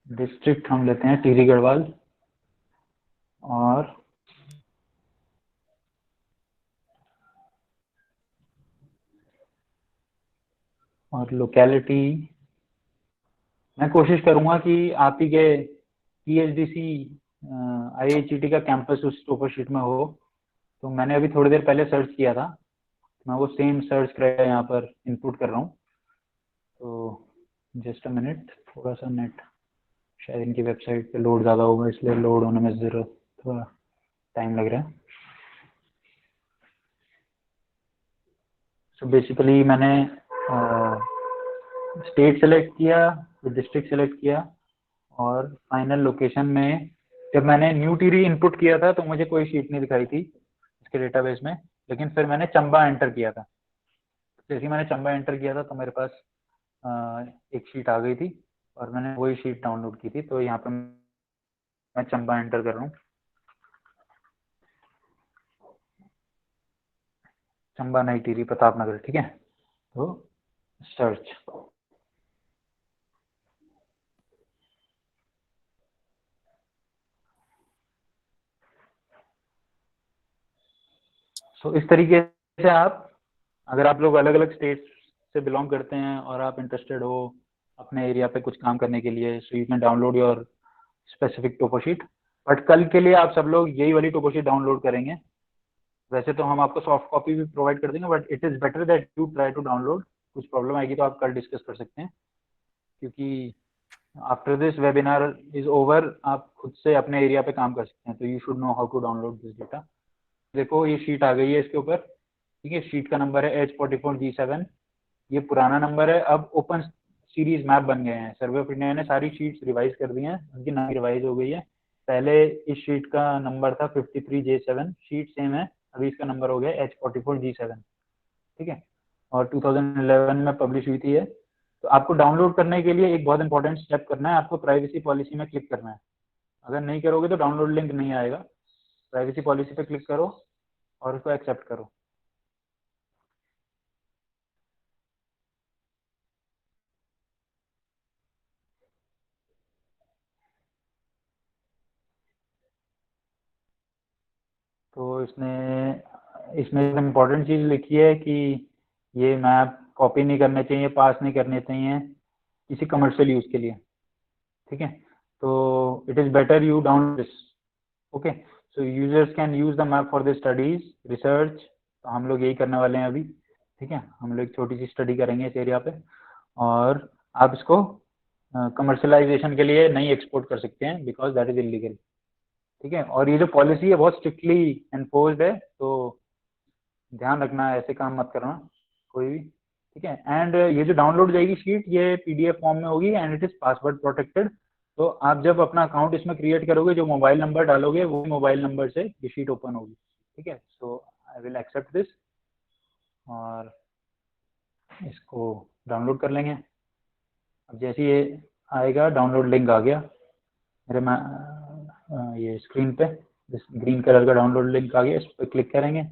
डिस्ट्रिक्ट हम लेते हैं टिहरी गढ़वाल और लोकेलिटी मैं कोशिश करूंगा कि आप ही के PHDC IIHT का कैंपस उस टोपोशीट में हो। तो मैंने अभी थोड़ी देर पहले सर्च किया था, मैं वो सेम सर्च क्राइटेरिया यहाँ पर इनपुट कर रहा हूँ। तो जस्ट अ मिनट, थोड़ा सा नेट शायद इनकी वेबसाइट पे लोड ज़्यादा होगा, इसलिए लोड होने में ज़रा थोड़ा टाइम लग रहा है। सो बेसिकली मैंने स्टेट सेलेक्ट किया, डिस्ट्रिक्ट सेलेक्ट किया और फाइनल लोकेशन में जब मैंने न्यू टिहरी इनपुट किया था तो मुझे कोई शीट नहीं दिखाई थी इसके डेटाबेस में, लेकिन फिर मैंने चंबा एंटर किया था। जैसे ही मैंने चंबा एंटर किया था तो मेरे पास एक शीट आ गई थी और मैंने वही शीट डाउनलोड की थी। तो यहाँ पर मैं चंबा एंटर कर रहा हूँ, चंबा नई टिहरी प्रताप नगर, ठीक है। तो सर्च, सो इस तरीके से आप, अगर आप लोग अलग अलग स्टेट से बिलोंग करते हैं और आप इंटरेस्टेड हो अपने एरिया पे कुछ काम करने के लिए, so you can download your specific toposheet. But कल के लिए आप सब लोग यही वाली टोपोशीट डाउनलोड करेंगे। वैसे तो हम आपको सॉफ्ट कॉपी भी प्रोवाइड कर देंगे, but it is better that you try to download. कुछ प्रॉब्लम आएगी तो आप कल डिस्कस कर सकते हैं, क्योंकि after this webinar is over आप खुद से अपने एरिया पे काम कर सकते हैं। तो you should know how to download this data. देखो ये शीट आ गई है इसके ऊपर, ठीक है। शीट का नंबर है H44G7, ये पुराना नंबर है। अब ओपन सीरीज मैप बन गए हैं, सर्वे ऑफ इंडिया ने सारी शीट्स रिवाइज कर दी हैं, उनकी नाम रिवाइज हो गई है। पहले इस शीट का नंबर था 53J7, शीट सेम है, अभी इसका नंबर हो गया H44G7, ठीक है, और 2011 में पब्लिश हुई थी ये। तो आपको डाउनलोड करने के लिए एक बहुत इंपॉर्टेंट स्टेप करना है, आपको प्राइवेसी पॉलिसी में क्लिक करना है। अगर नहीं करोगे तो डाउनलोड लिंक नहीं आएगा। प्राइवेसी पॉलिसी पे क्लिक करो और उसको एक्सेप्ट करो। तो इसमें एक इम्पॉर्टेंट चीज़ लिखी है कि ये मैप कॉपी नहीं करने चाहिए, पास नहीं करने चाहिए किसी कमर्शियल यूज़ के लिए, ठीक है। तो it is better you download this, okay. So users can use the map for the studies research. तो हम लोग यही करने वाले हैं अभी, ठीक है। हम लोग छोटी सी स्टडी करेंगे इस एरिया पे, और आप इसको कमर्शलाइजेशन के लिए नहीं एक्सपोर्ट कर सकते हैं बिकॉज दैट इज इलीगल, ठीक है। और ये जो पॉलिसी है बहुत स्ट्रिक्टली एनफोर्स्ड है, तो ध्यान रखना, ऐसे काम मत करना कोई भी, ठीक है। एंड ये जो डाउनलोड जाएगी शीट, ये पीडीएफ फॉर्म में होगी and it is password protected. तो आप जब अपना अकाउंट इसमें क्रिएट करोगे, जो मोबाइल नंबर डालोगे वो मोबाइल नंबर से ये शीट ओपन होगी, ठीक है। So I will accept this और इसको डाउनलोड कर लेंगे। अब जैसे ये आएगा, डाउनलोड लिंक आ गया मेरे ये स्क्रीन पे, ग्रीन कलर का डाउनलोड लिंक आ गया, इस पर क्लिक करेंगे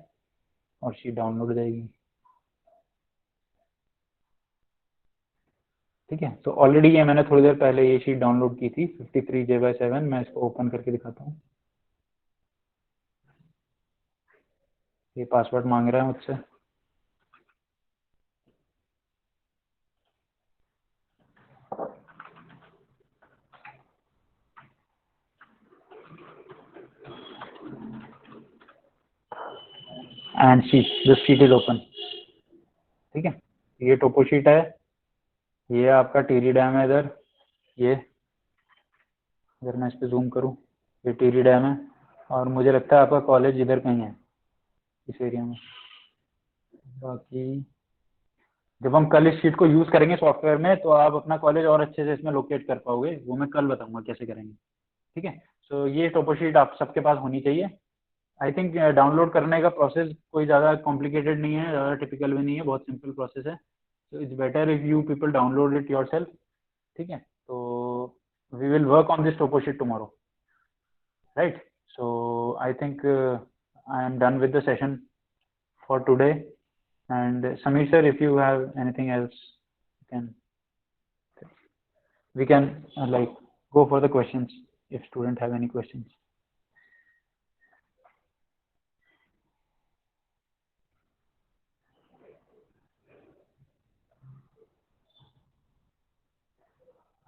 और शीट डाउनलोड हो जाएगी, ठीक है। तो ऑलरेडी ये मैंने थोड़ी देर पहले ये शीट डाउनलोड की थी 53J/7। मैं इसको ओपन करके दिखाता हूँ। ये पासवर्ड मांग रहा है मुझसे। And sheet, this sheet is open, ठीक है। ये टोपो शीट है, ये आपका टिहरी डैम है इधर, ये अगर मैं इस पर जूम करूँ, ये टिहरी डैम है, और मुझे लगता है आपका कॉलेज इधर कहीं है इस एरिया में। बाकी जब हम कल इस शीट को यूज़ करेंगे सॉफ्टवेयर में, तो आप अपना कॉलेज और अच्छे से इसमें लोकेट कर पाओगे, वो मैं कल बताऊंगा कैसे करेंगे, ठीक है। सो ये टोपो शीट आप सबके पास होनी चाहिए। आई थिंक डाउनलोड करने का प्रोसेस कोई ज़्यादा कॉम्प्लिकेटेड नहीं है, ज़्यादा टिपिकल भी नहीं है, बहुत सिंपल प्रोसेस है। So it's better if you people download it yourself, ठीक है। तो we will work on this topo sheet tomorrow, right. So I think I am done with the session for today. And Samir sir, if you have anything else, we can like go for the questions if student have any questions.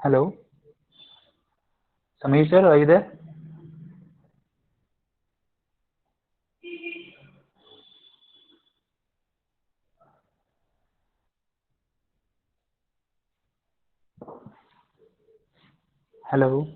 Hello, Samir sir, are you there? Hello.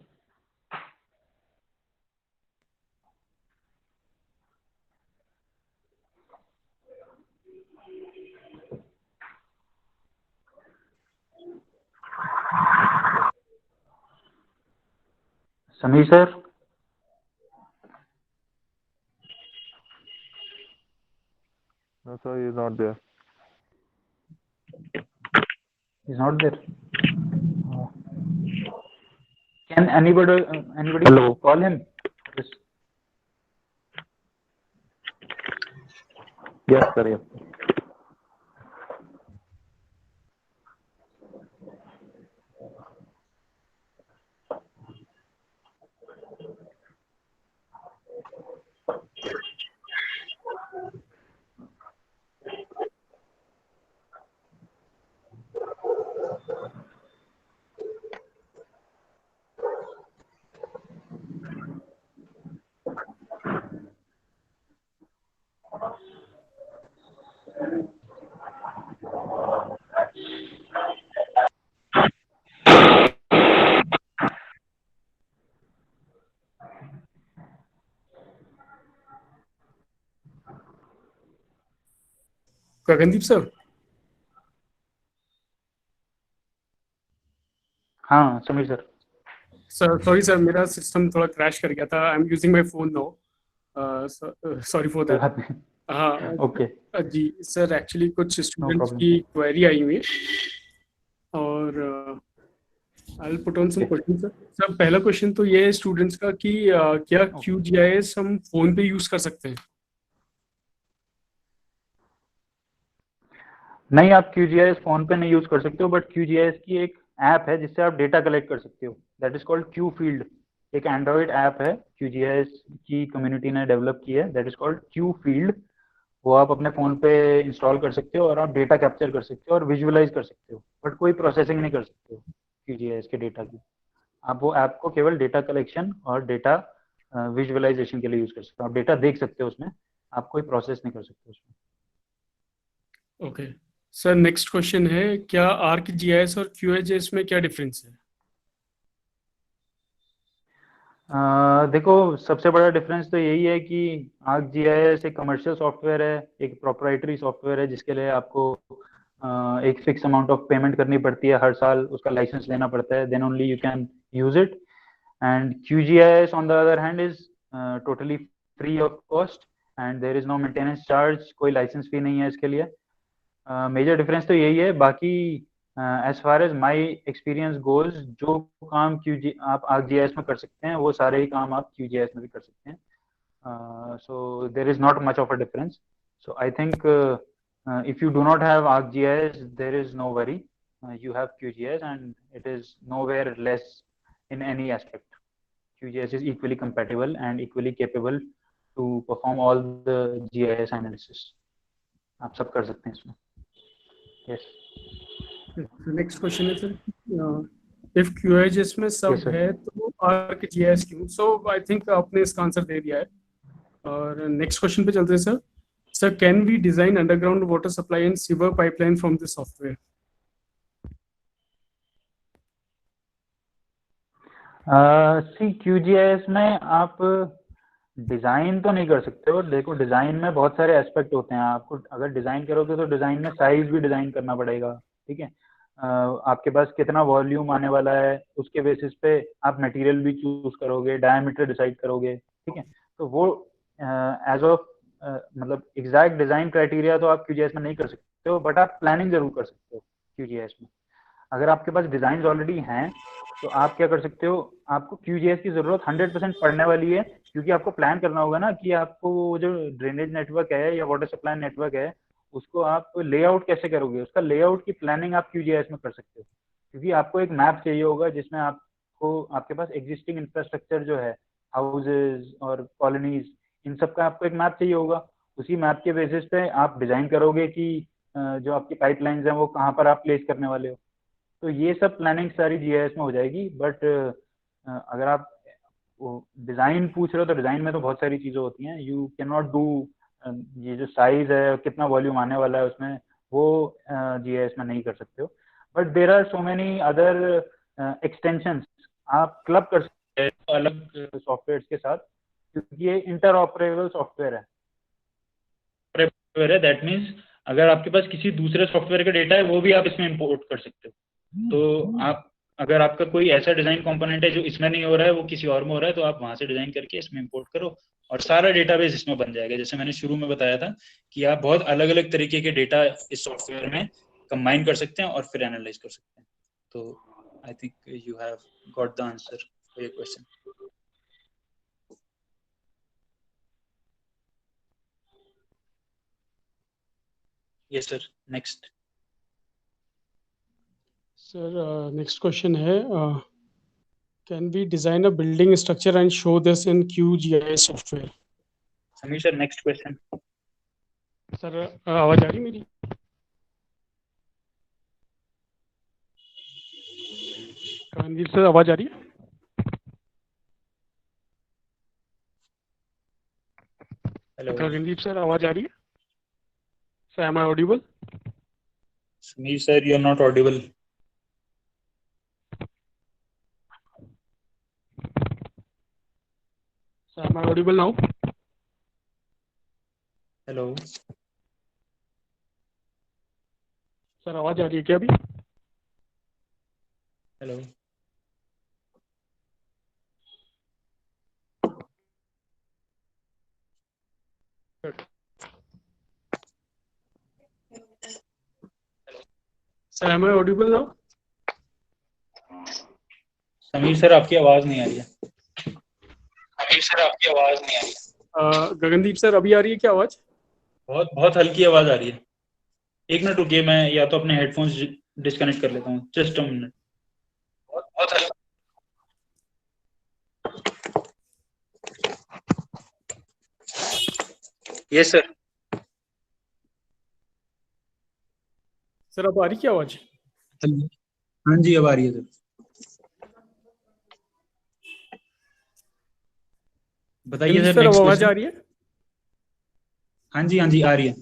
Samir sir. No, sir, he is not there. He's not there. Can anybody Hello. call him? Yes. Yes, sir. Yes. Gagandeep sir. हाँ Sameer sir. Sir sorry sir, मेरा system थोड़ा crash कर गया था। I am using my phone now, sorry for कोई that. बात नहीं। हाँ ओके, जी सर, एक्चुअली कुछ नो स्टूडेंट्स प्रॉब्लम। की क्वेरी आई हुई है और I will put on some okay, question sir. Sir पहला क्वेश्चन तो ये है स्टूडेंट्स का कि क्या QGIS हम फोन पे यूज कर सकते हैं? नहीं, आप QGIS फोन पे नहीं यूज कर सकते हो, बट QGIS की एक ऐप है जिससे आप डेटा कलेक्ट कर सकते हो, that is called Q field. एक एंड्रॉइड ऐप है, QGIS की कम्युनिटी ने डेवलप की है, that is called Q field. वो आप अपने फोन पे इंस्टॉल कर सकते हो और आप डेटा कैप्चर कर सकते हो और विजुअलाइज कर सकते हो, बट कोई प्रोसेसिंग नहीं कर सकते हो QGIS के डेटा की। आप वो ऐप को केवल डेटा कलेक्शन और डेटा विजुअलाइजेशन के लिए यूज कर सकते हो। आप डेटा देख सकते हो उसमें, आप कोई प्रोसेस नहीं कर सकते उसमें। ओके सर, नेक्स्ट क्वेश्चन है, क्या ArcGIS और QGIS में क्या डिफरेंस है? देखो, सबसे बड़ा डिफरेंस तो यही है कि ArcGIS एक कमर्शियल सॉफ्टवेयर है, एक प्रोप्राइटरी सॉफ्टवेयर है जिसके लिए आपको एक फिक्स अमाउंट ऑफ पेमेंट करनी पड़ती है हर साल, उसका लाइसेंस लेना पड़ता है, then only you can use it. And QGIS on the other hand is totally free of cost and there is no maintenance charge, कोई लाइसेंस फी नहीं है इसके लिए। मेजर डिफरेंस तो यही है। बाकी as far as my experience goes, जो काम QG आप ArcGIS में कर सकते हैं वो सारे ही काम आप QGIS में भी कर सकते हैं। so there is not much of a difference. So I think if you do not have ArcGIS, there is no worry. You have QGIS and it is nowhere less in any aspect. QGIS is equally compatible and equally capable to perform all the GIS analysis. आप सब कर सकते हैं इसमें। Yes. Next question है sir, if QGIS में सब Yes, sir. है तो ArcGIS क्यों? सो आई थिंक आपने इसका आंसर दे दिया है। और नेक्स्ट क्वेश्चन पे चलते हैं sir. Sir, can we design underground water supply and sewer pipeline from this software? See QGIS में आप डिजाइन तो नहीं कर सकते हो। देखो, डिजाइन में बहुत सारे एस्पेक्ट होते हैं। आपको अगर डिजाइन करोगे तो डिजाइन में साइज भी डिजाइन करना पड़ेगा, ठीक है। आपके पास कितना वॉल्यूम आने वाला है उसके बेसिस पे आप मटेरियल भी चूज करोगे, डायमीटर डिसाइड करोगे, ठीक है। तो वो एज ऑफ मतलब एग्जैक्ट डिजाइन क्राइटेरिया तो आप QGIS में नहीं कर सकते हो, बट आप प्लानिंग जरूर कर सकते हो QGIS में। अगर आपके पास डिजाइन ऑलरेडी हैं तो आप क्या कर सकते हो, आपको QGIS की जरूरत 100% पड़ने वाली है, क्योंकि आपको प्लान करना होगा ना कि आपको वो जो ड्रेनेज नेटवर्क है या वाटर सप्लाई नेटवर्क है उसको आप लेआउट कैसे करोगे, उसका लेआउट की प्लानिंग आप QGIS में कर सकते हो। क्योंकि आपको एक मैप चाहिए होगा जिसमें आपको आपके पास एग्जिस्टिंग इंफ्रास्ट्रक्चर जो है, हाउसेज और कॉलोनीज, इन सब का आपको एक मैप चाहिए होगा। उसी मैप के बेसिस पे आप डिजाइन करोगे कि जो आपकी पाइपलाइंस हैं वो कहाँ पर आप प्लेस करने वाले हो। तो ये सब प्लानिंग सारी GIS में हो जाएगी। बट अगर आप डिजाइन पूछ रहे हो तो डिजाइन में तो बहुत सारी चीजें होती हैं, यू कैन नॉट डू ये जो साइज है कितना वॉल्यूम आने वाला है उसमें, वो GIS में नहीं कर सकते हो। But there are so many other extensions आप क्लब कर सकते हैं अलग सॉफ्टवेयर के साथ, क्योंकि ये इंटर ऑपरेबल सॉफ्टवेयर है। दैट मीन्स अगर आपके पास किसी दूसरे सॉफ्टवेयर का डेटा है वो भी आप इसमें इंपोर्ट कर सकते हो। तो आप अगर आपका कोई ऐसा डिजाइन कंपोनेंट है जो इसमें नहीं हो रहा है, वो किसी और में हो रहा है, तो आप वहां से डिजाइन करके इसमें इंपोर्ट करो और सारा डेटाबेस इसमें बन जाएगा। जैसे मैंने शुरू में बताया था कि आप बहुत अलग अलग तरीके के डेटा इस सॉफ्टवेयर में कंबाइन कर सकते हैं और फिर एनालाइज कर सकते हैं। तो I think you have got the answer for your question. Yes sir, next. Sir next question है, can we design a building structure and show this in QGIS software? Sameer sir, next question. Sir आवाज आ रही मेरी? Ranveer sir, आवाज आ रही है? Hello Randeep sir, आवाज आ रही है? Sir, am I audible? Sameer sir, you are not audible. Sir, am I audible now? Hello sir, आवाज आ रही है क्या अभी? Hello sir am I audible now? Sameer sir आपकी आवाज नहीं आ रही है। समीर सर आपकी आवाज नहीं आ रही है। गगनदीप सर अभी आ रही है क्या आवाज? बहुत बहुत हल्की आवाज आ रही है। एक मिनट रुकिए, मैं या तो अपने हेडफोन्स डिस्कनेक्ट कर लेता हूँ। Just a minute. बहुत बहुत हल्की। Yes sir. सर अब आ रही क्या आवाज? हाँ जी अब आ रही है सर। बताइए सर, सर अब नेक्स्ट आवाज आ क्वेश्चन। रही है? हाँ जी आ रही है।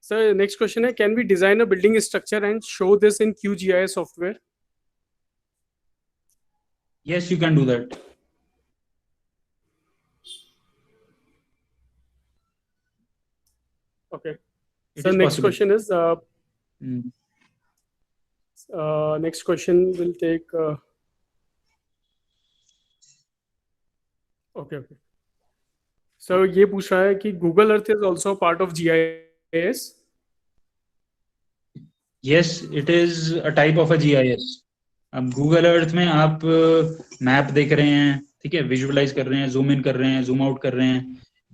सर नेक्स्ट क्वेश्चन है, can we design a building structure and show this in QGIS software? Yes you can do that. Okay. It So is next possible. question is next question will take okay. So ये पूछ रहा है कि Google Earth is also a part of GIS. Yes, it is a type of a GIS. अब Google Earth में आप map देख रहे हैं, ठीक है, विजुअलाइज कर रहे हैं, जूम इन कर रहे हैं, जूम आउट कर रहे हैं,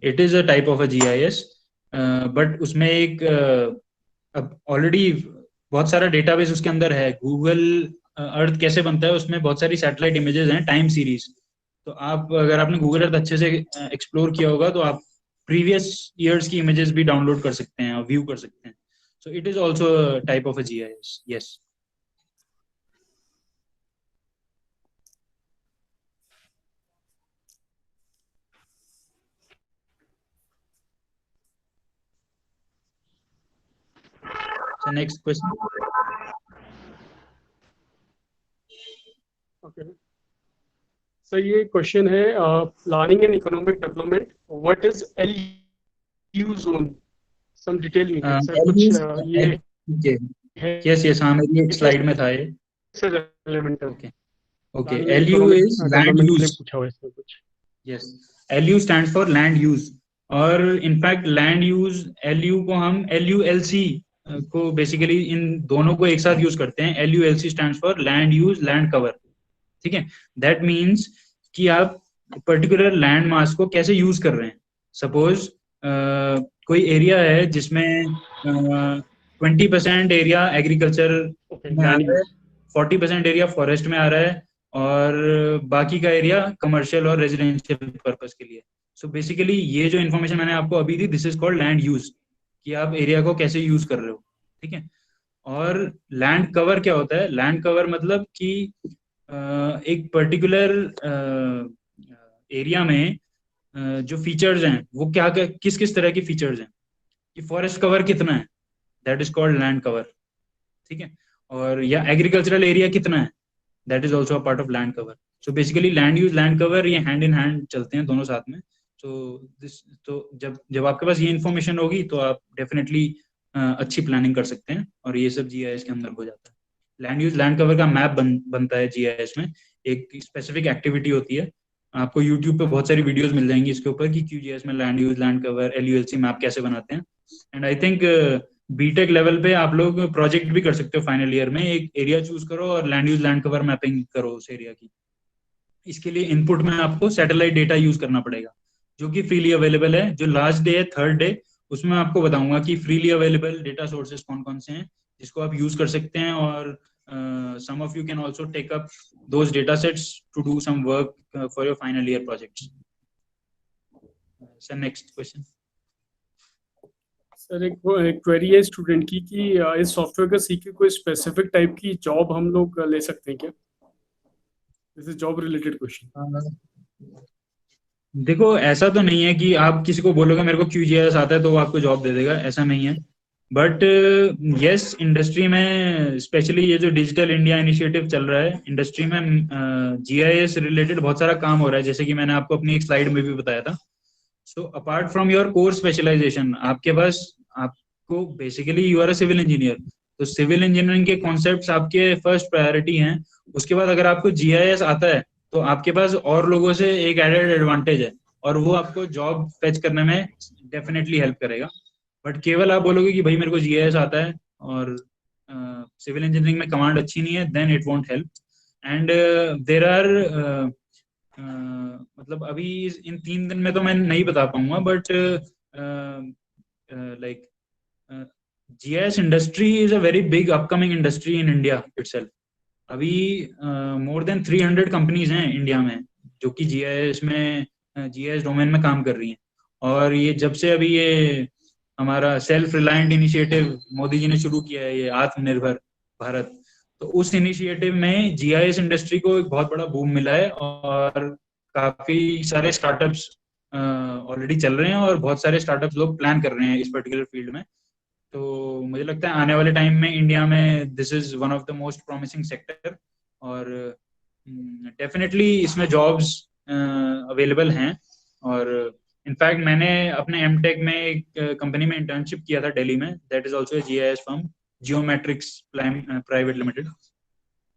it is a type of a GIS। But उसमें एक अब ऑलरेडी बहुत सारा डेटाबेस उसके अंदर है। गूगल अर्थ कैसे बनता है, उसमें बहुत सारी सैटेलाइट इमेजेस हैं, टाइम सीरीज। तो आप अगर आपने गूगल अर्थ अच्छे से एक्सप्लोर किया होगा तो आप प्रीवियस ईयर्स की इमेजेस भी डाउनलोड कर सकते हैं और व्यू कर सकते हैं। So it is also type of a GIS। Yes. So next question. Okay. So ये क्वेश्चन है, planning and economic development, what is LU zone? Some detail नहीं सर कुछ ये है यस हाँ मेरी एक स्लाइड में था ये। सर रेलेवेंट है। Okay okay. Planning and LU economic is land development के लिए यूज। पूछा हुआ है इसमें कुछ। Yes, LU stands for land use. और इनफैक्ट लैंड यूज LU को हम LULC को बेसिकली इन दोनों को एक साथ यूज करते हैं। LULC stands for land use land cover. ठीक है, दैट मीन्स कि आप पर्टिकुलर लैंड मास को कैसे यूज कर रहे हैं। सपोज कोई एरिया है जिसमें 20% एरिया एग्रीकल्चर में आ रहा है, 40% एरिया फॉरेस्ट में आ रहा है, और बाकी का एरिया कमर्शियल और रेजिडेंशियल पर्पस के लिए। सो बेसिकली ये जो इन्फॉर्मेशन मैंने आपको अभी दी, this is called land use, कि आप एरिया को कैसे यूज कर रहे हो। ठीक है। और लैंड कवर क्या होता है? लैंड कवर मतलब कि एक पर्टिकुलर एरिया में जो फीचर्स हैं वो क्या किस किस तरह की फीचर्स हैं, कि फॉरेस्ट कवर कितना है, that is called land cover. ठीक है। और या एग्रीकल्चरल एरिया कितना है, that is also a part of land cover. So basically land use land cover ये हैंड इन हैंड चलते हैं दोनों साथ में। तो जब जब आपके पास ये इन्फॉर्मेशन होगी तो आप डेफिनेटली अच्छी प्लानिंग कर सकते हैं, और ये सब GIS के अंदर हो जाता है। लैंड यूज लैंड कवर का मैप बनता है GIS में। एक स्पेसिफिक एक्टिविटी होती है, आपको यूट्यूब पे बहुत सारी वीडियोस मिल जाएंगी इसके ऊपर कि QGIS में land use land cover LULC map कैसे बनाते हैं। And I think BTech level पे आप लोग प्रोजेक्ट भी कर सकते हो फाइनल ईयर में, एक एरिया चूज करो और land use land cover mapping करो उस एरिया की। इसके लिए इनपुट में आपको सैटेलाइट डेटा यूज करना पड़ेगा, जो कि फ्रीली अवेलेबल है। जो लास्ट डे है, थर्ड डे, उसमें आपको बताऊंगा कि फ्रीली अवेलेबल डेटा सोर्सेज कौन कौन से हैं जिसको आप यूज कर सकते हैं। और some of you can also take up those data sets to do some work for your final year projects. So next question. Sir एक क्वेरी है स्टूडेंट की कि इस सॉफ्टवेयर का सीख के कोई स्पेसिफिक टाइप की जॉब हम लोग ले सकते हैं क्या? This is job related question. देखो ऐसा तो नहीं है कि आप किसी को बोलोगे मेरे को QGIS आता है तो वो आपको जॉब दे देगा, ऐसा नहीं है। बट यस, इंडस्ट्री में स्पेशली ये जो डिजिटल इंडिया इनिशिएटिव चल रहा है, इंडस्ट्री में GIS रिलेटेड बहुत सारा काम हो रहा है, जैसे कि मैंने आपको अपनी एक स्लाइड में भी बताया था। So apart from your core specialisation, आपके पास आपको basically you are a civil engineer, तो सिविल इंजीनियरिंग के कॉन्सेप्ट्स आपके फर्स्ट प्रायोरिटी हैं। उसके बाद अगर आपको GIS आता है तो आपके पास और लोगों से एक एडेड एडवांटेज है और वो आपको जॉब फेच करने में डेफिनेटली हेल्प करेगा। बट केवल आप बोलोगे कि भाई मेरे को जीआईएस आता है और सिविल इंजीनियरिंग में कमांड अच्छी नहीं है, then it won't help. And there are मतलब अभी इन 3 दिन में तो मैं नहीं बता पाऊंगा, but like GIS industry is a very big upcoming industry in India itself. अभी more than 300 companies हैं इंडिया में जो कि GIS डोमेन में काम कर रही हैं। और ये जब से अभी ये हमारा self reliant initiative Modi ji ने शुरू किया है, ये आत्मनिर्भर भारत, तो उस इनिशिएटिव में GIS इंडस्ट्री को एक बहुत बड़ा बूम मिला है और काफी सारे स्टार्टअप्स ऑलरेडी चल रहे हैं और बहुत सारे स्टार्टअप्स लोग प्लान कर रहे हैं इस पर्टिकुलर फील्ड में। तो मुझे लगता है आने वाले टाइम में इंडिया में this is one of the most promising sector और डेफिनेटली इसमें जॉब्स अवेलेबल हैं। और इनफैक्ट मैंने अपने एमटेक में एक कंपनी में इंटर्नशिप किया था दिल्ली में, that is also a GIS firm, geometrics private limited.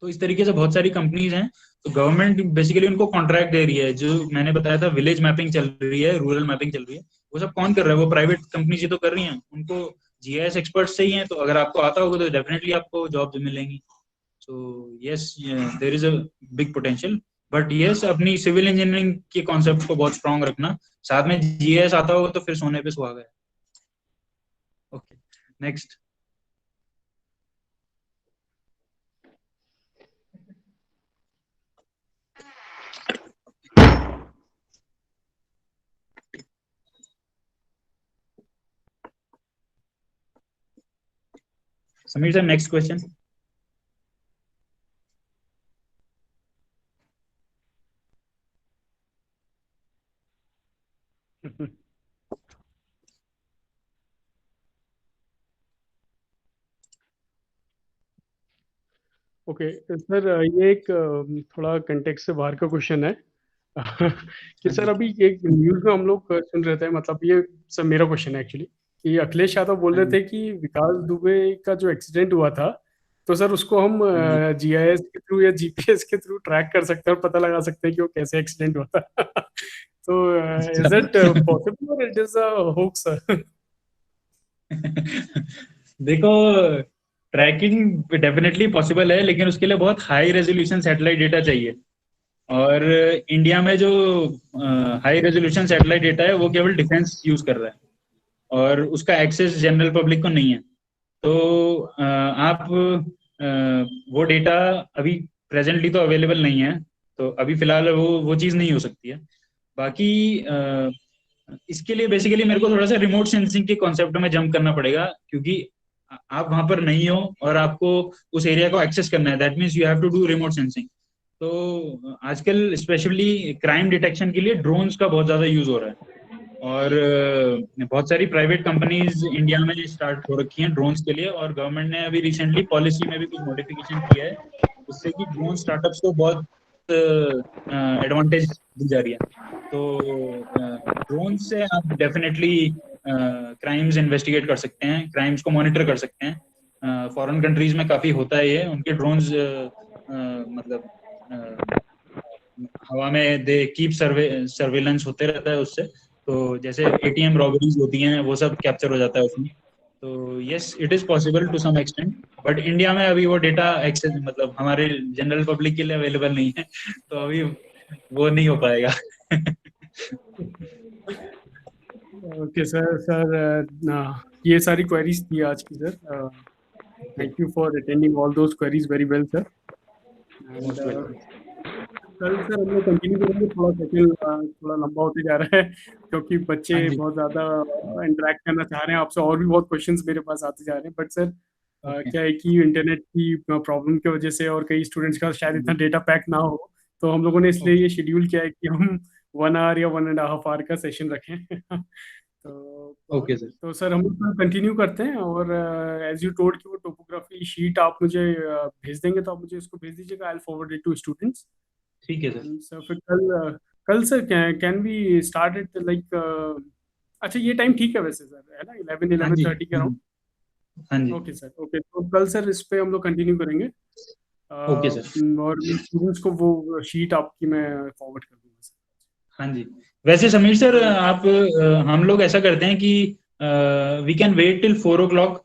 तो इस तरीके से बहुत सारी कंपनीज हैं। तो गवर्नमेंट बेसिकली उनको कॉन्ट्रैक्ट दे रही है। जो मैंने बताया था विलेज मैपिंग चल रही है, रूरल मैपिंग चल रही है, वो सब कौन कर रहा है? वो प्राइवेट कंपनीज ही तो कर रही हैं। उनको GIS एक्सपर्ट्स चाहिए, तो अगर आपको आता होगा तो डेफिनेटली आपको जॉब मिलेंगी। So yes, there is a big potential. But yes, अपनी सिविल इंजीनियरिंग के कॉन्सेप्ट को बहुत स्ट्रांग रखना, साथ में GIS आता होगा तो फिर सोने पे सुहागा है। Okay, next. Samir sir, next question. Okay sir, ये एक थोड़ा कंटेक्स्ट से बाहर का क्वेश्चन है कि सर अभी एक न्यूज़ में हम लोग सुन रहे थे, मतलब ये सब मेरा क्वेश्चन है एक्चुअली, कि अखिलेश यादव बोल रहे थे कि विकास दुबे का जो एक्सीडेंट हुआ था, तो सर उसको हम GIS के थ्रू या GPS के थ्रू ट्रैक कर सकते हैं और पता लगा सकते हैं कि वो कैसे एक्सीडेंट हुआ था तो इज इट पॉसिबल और इट इज अ होक्स? देखो, ट्रैकिंग डेफिनेटली पॉसिबल है, लेकिन उसके लिए बहुत हाई रेजोल्यूशन सैटेलाइट डेटा चाहिए। और इंडिया में जो हाई रेजोल्यूशन सैटेलाइट डेटा है वो केवल डिफेंस यूज कर रहा है और उसका एक्सेस जनरल पब्लिक को नहीं है। तो आप वो डेटा अभी प्रेजेंटली तो अवेलेबल नहीं है, तो अभी फिलहाल वो चीज़ नहीं हो सकती है। बाकी इसके लिए बेसिकली मेरे को थोड़ा सा रिमोट सेंसिंग के कॉन्सेप्ट में जंप करना पड़ेगा, क्योंकि आप वहां पर नहीं हो और आपको उस एरिया को एक्सेस करना है, that means you have to do remote sensing. तो आजकल स्पेशली क्राइम डिटेक्शन के लिए ड्रोन्स का बहुत ज्यादा यूज हो रहा है और बहुत सारी प्राइवेट कंपनीज इंडिया में स्टार्ट हो रखी हैं ड्रोन्स के लिए। और गवर्नमेंट ने अभी रिसेंटली पॉलिसी में भी कुछ मॉडिफिकेशन किया है जिससे कि ड्रोन स्टार्टअप्स को बहुत एडवांटेज दी जा रही है। तो ड्रोन से आप डेफिनेटली क्राइम्स इन्वेस्टिगेट कर सकते हैं, क्राइम्स को मॉनिटर कर सकते हैं। फॉरेन कंट्रीज में काफी होता है ये, उनके ड्रोन्स मतलब हवा में दे कीप सर्वेलेंस होते रहता है उससे। तो जैसे ATM रॉबरीज होती हैं वो सब कैप्चर हो जाता है उसमें। तो yes, it is possible to some extent, but India में अभी वो डेटा एक्सेस मतलब हमारे जनरल पब्लिक के लिए अवेलेबल नहीं है, तो अभी वो नहीं हो पाएगा। ओके सर, ये सारी क्वेरीज थी आज की sir. Thank you for attending all those queries very well sir. कल सर हम लोग कंटिन्यू करेंगे, थोड़ा सेशन थोड़ा लंबा होते जा रहा है क्योंकि बच्चे बहुत ज़्यादा इंटरेक्ट करना चाह रहे हैं आपसे, और भी बहुत क्वेश्चंस मेरे पास आते जा रहे हैं। बट सर क्या है कि इंटरनेट की प्रॉब्लम की वजह से और कई स्टूडेंट्स का शायद इतना डेटा पैक ना हो, तो हम लोगों ने इसलिए ये शेड्यूल किया है कि हम 1 आवर या 1.5 आवर का सेशन रखें तो ओके सर। तो सर हम लोग कंटिन्यू करते हैं। और एज यू टोल्ड कि वो टोपोग्राफी शीट आप मुझे भेज देंगे, तो आप मुझे इसको भेज दीजिएगा, I will forward it to students. ठीक है सर। सर फिर कल sir can be start it like, अच्छा ये टाइम ठीक है वैसे सर, है ना, 11:30 के अराउंड? हाँ जी। ओके सर, ओके, तो कल सर इस पे हम लोग कंटिन्यू करेंगे। Okay sir. और स्टूडेंट्स को वो शीट आपकी मैं फॉरवर्ड कर दूंगा सर। हाँ जी। वैसे समीर सर, आप हम लोग ऐसा करते हैं कि we can wait till 4 o'clock,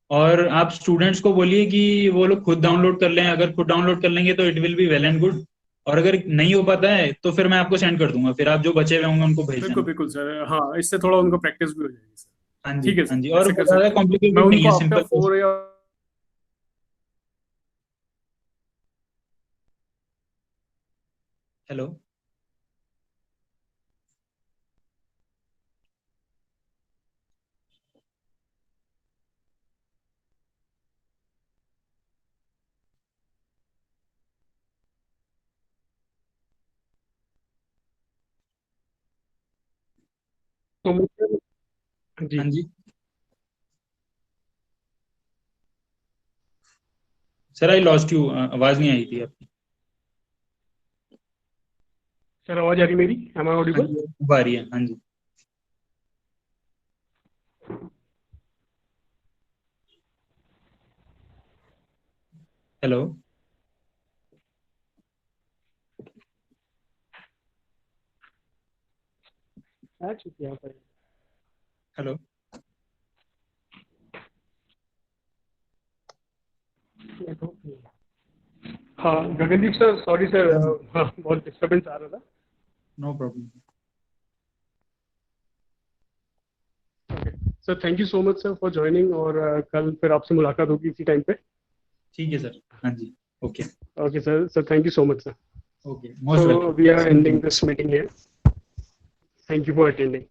और आप स्टूडेंट्स को बोलिए कि वो लोग खुद डाउनलोड कर लें। अगर खुद डाउनलोड कर लेंगे तो it will be well and good, और अगर नहीं हो पाता है तो फिर मैं आपको सेंड कर दूंगा, फिर आप जो बचे हुए होंगे उनको भेज बिल्कुल देना। बिल्कुल सर, हाँ इससे थोड़ा उनको प्रैक्टिस भी हो जाएगी सर। हाँ जी, ठीक है हाँ सर, जी, और ऐसे कर ज्यादा सकते हैं। मैं कॉम्प्लिकेटेड नहीं उनको है, आफ्टर सिंपल। 4 या हेलो। तो मुझे जी हाँ जी सर, आई लॉस्ट यू, आवाज नहीं आई थी आपकी। सर, आवाज आ रही मेरी? एम आई हाँ ऑडिबल? जी, अब आ रही है। हाँ जी। हेलो। यहाँ पर। हेलो। हाँ गगनदीप सर, सॉरी सर, हाँ जी, हाँ बहुत डिस्टरबेंस आ रहा था। No problem. Sir thank you so much sir for joining, और कल फिर आपसे मुलाकात होगी इसी टाइम पे। ठीक है सर। हाँ जी। Okay. Okay sir, sir thank you so much sir. Okay, most So we are ending welcome. this meeting here. Thank you for attending.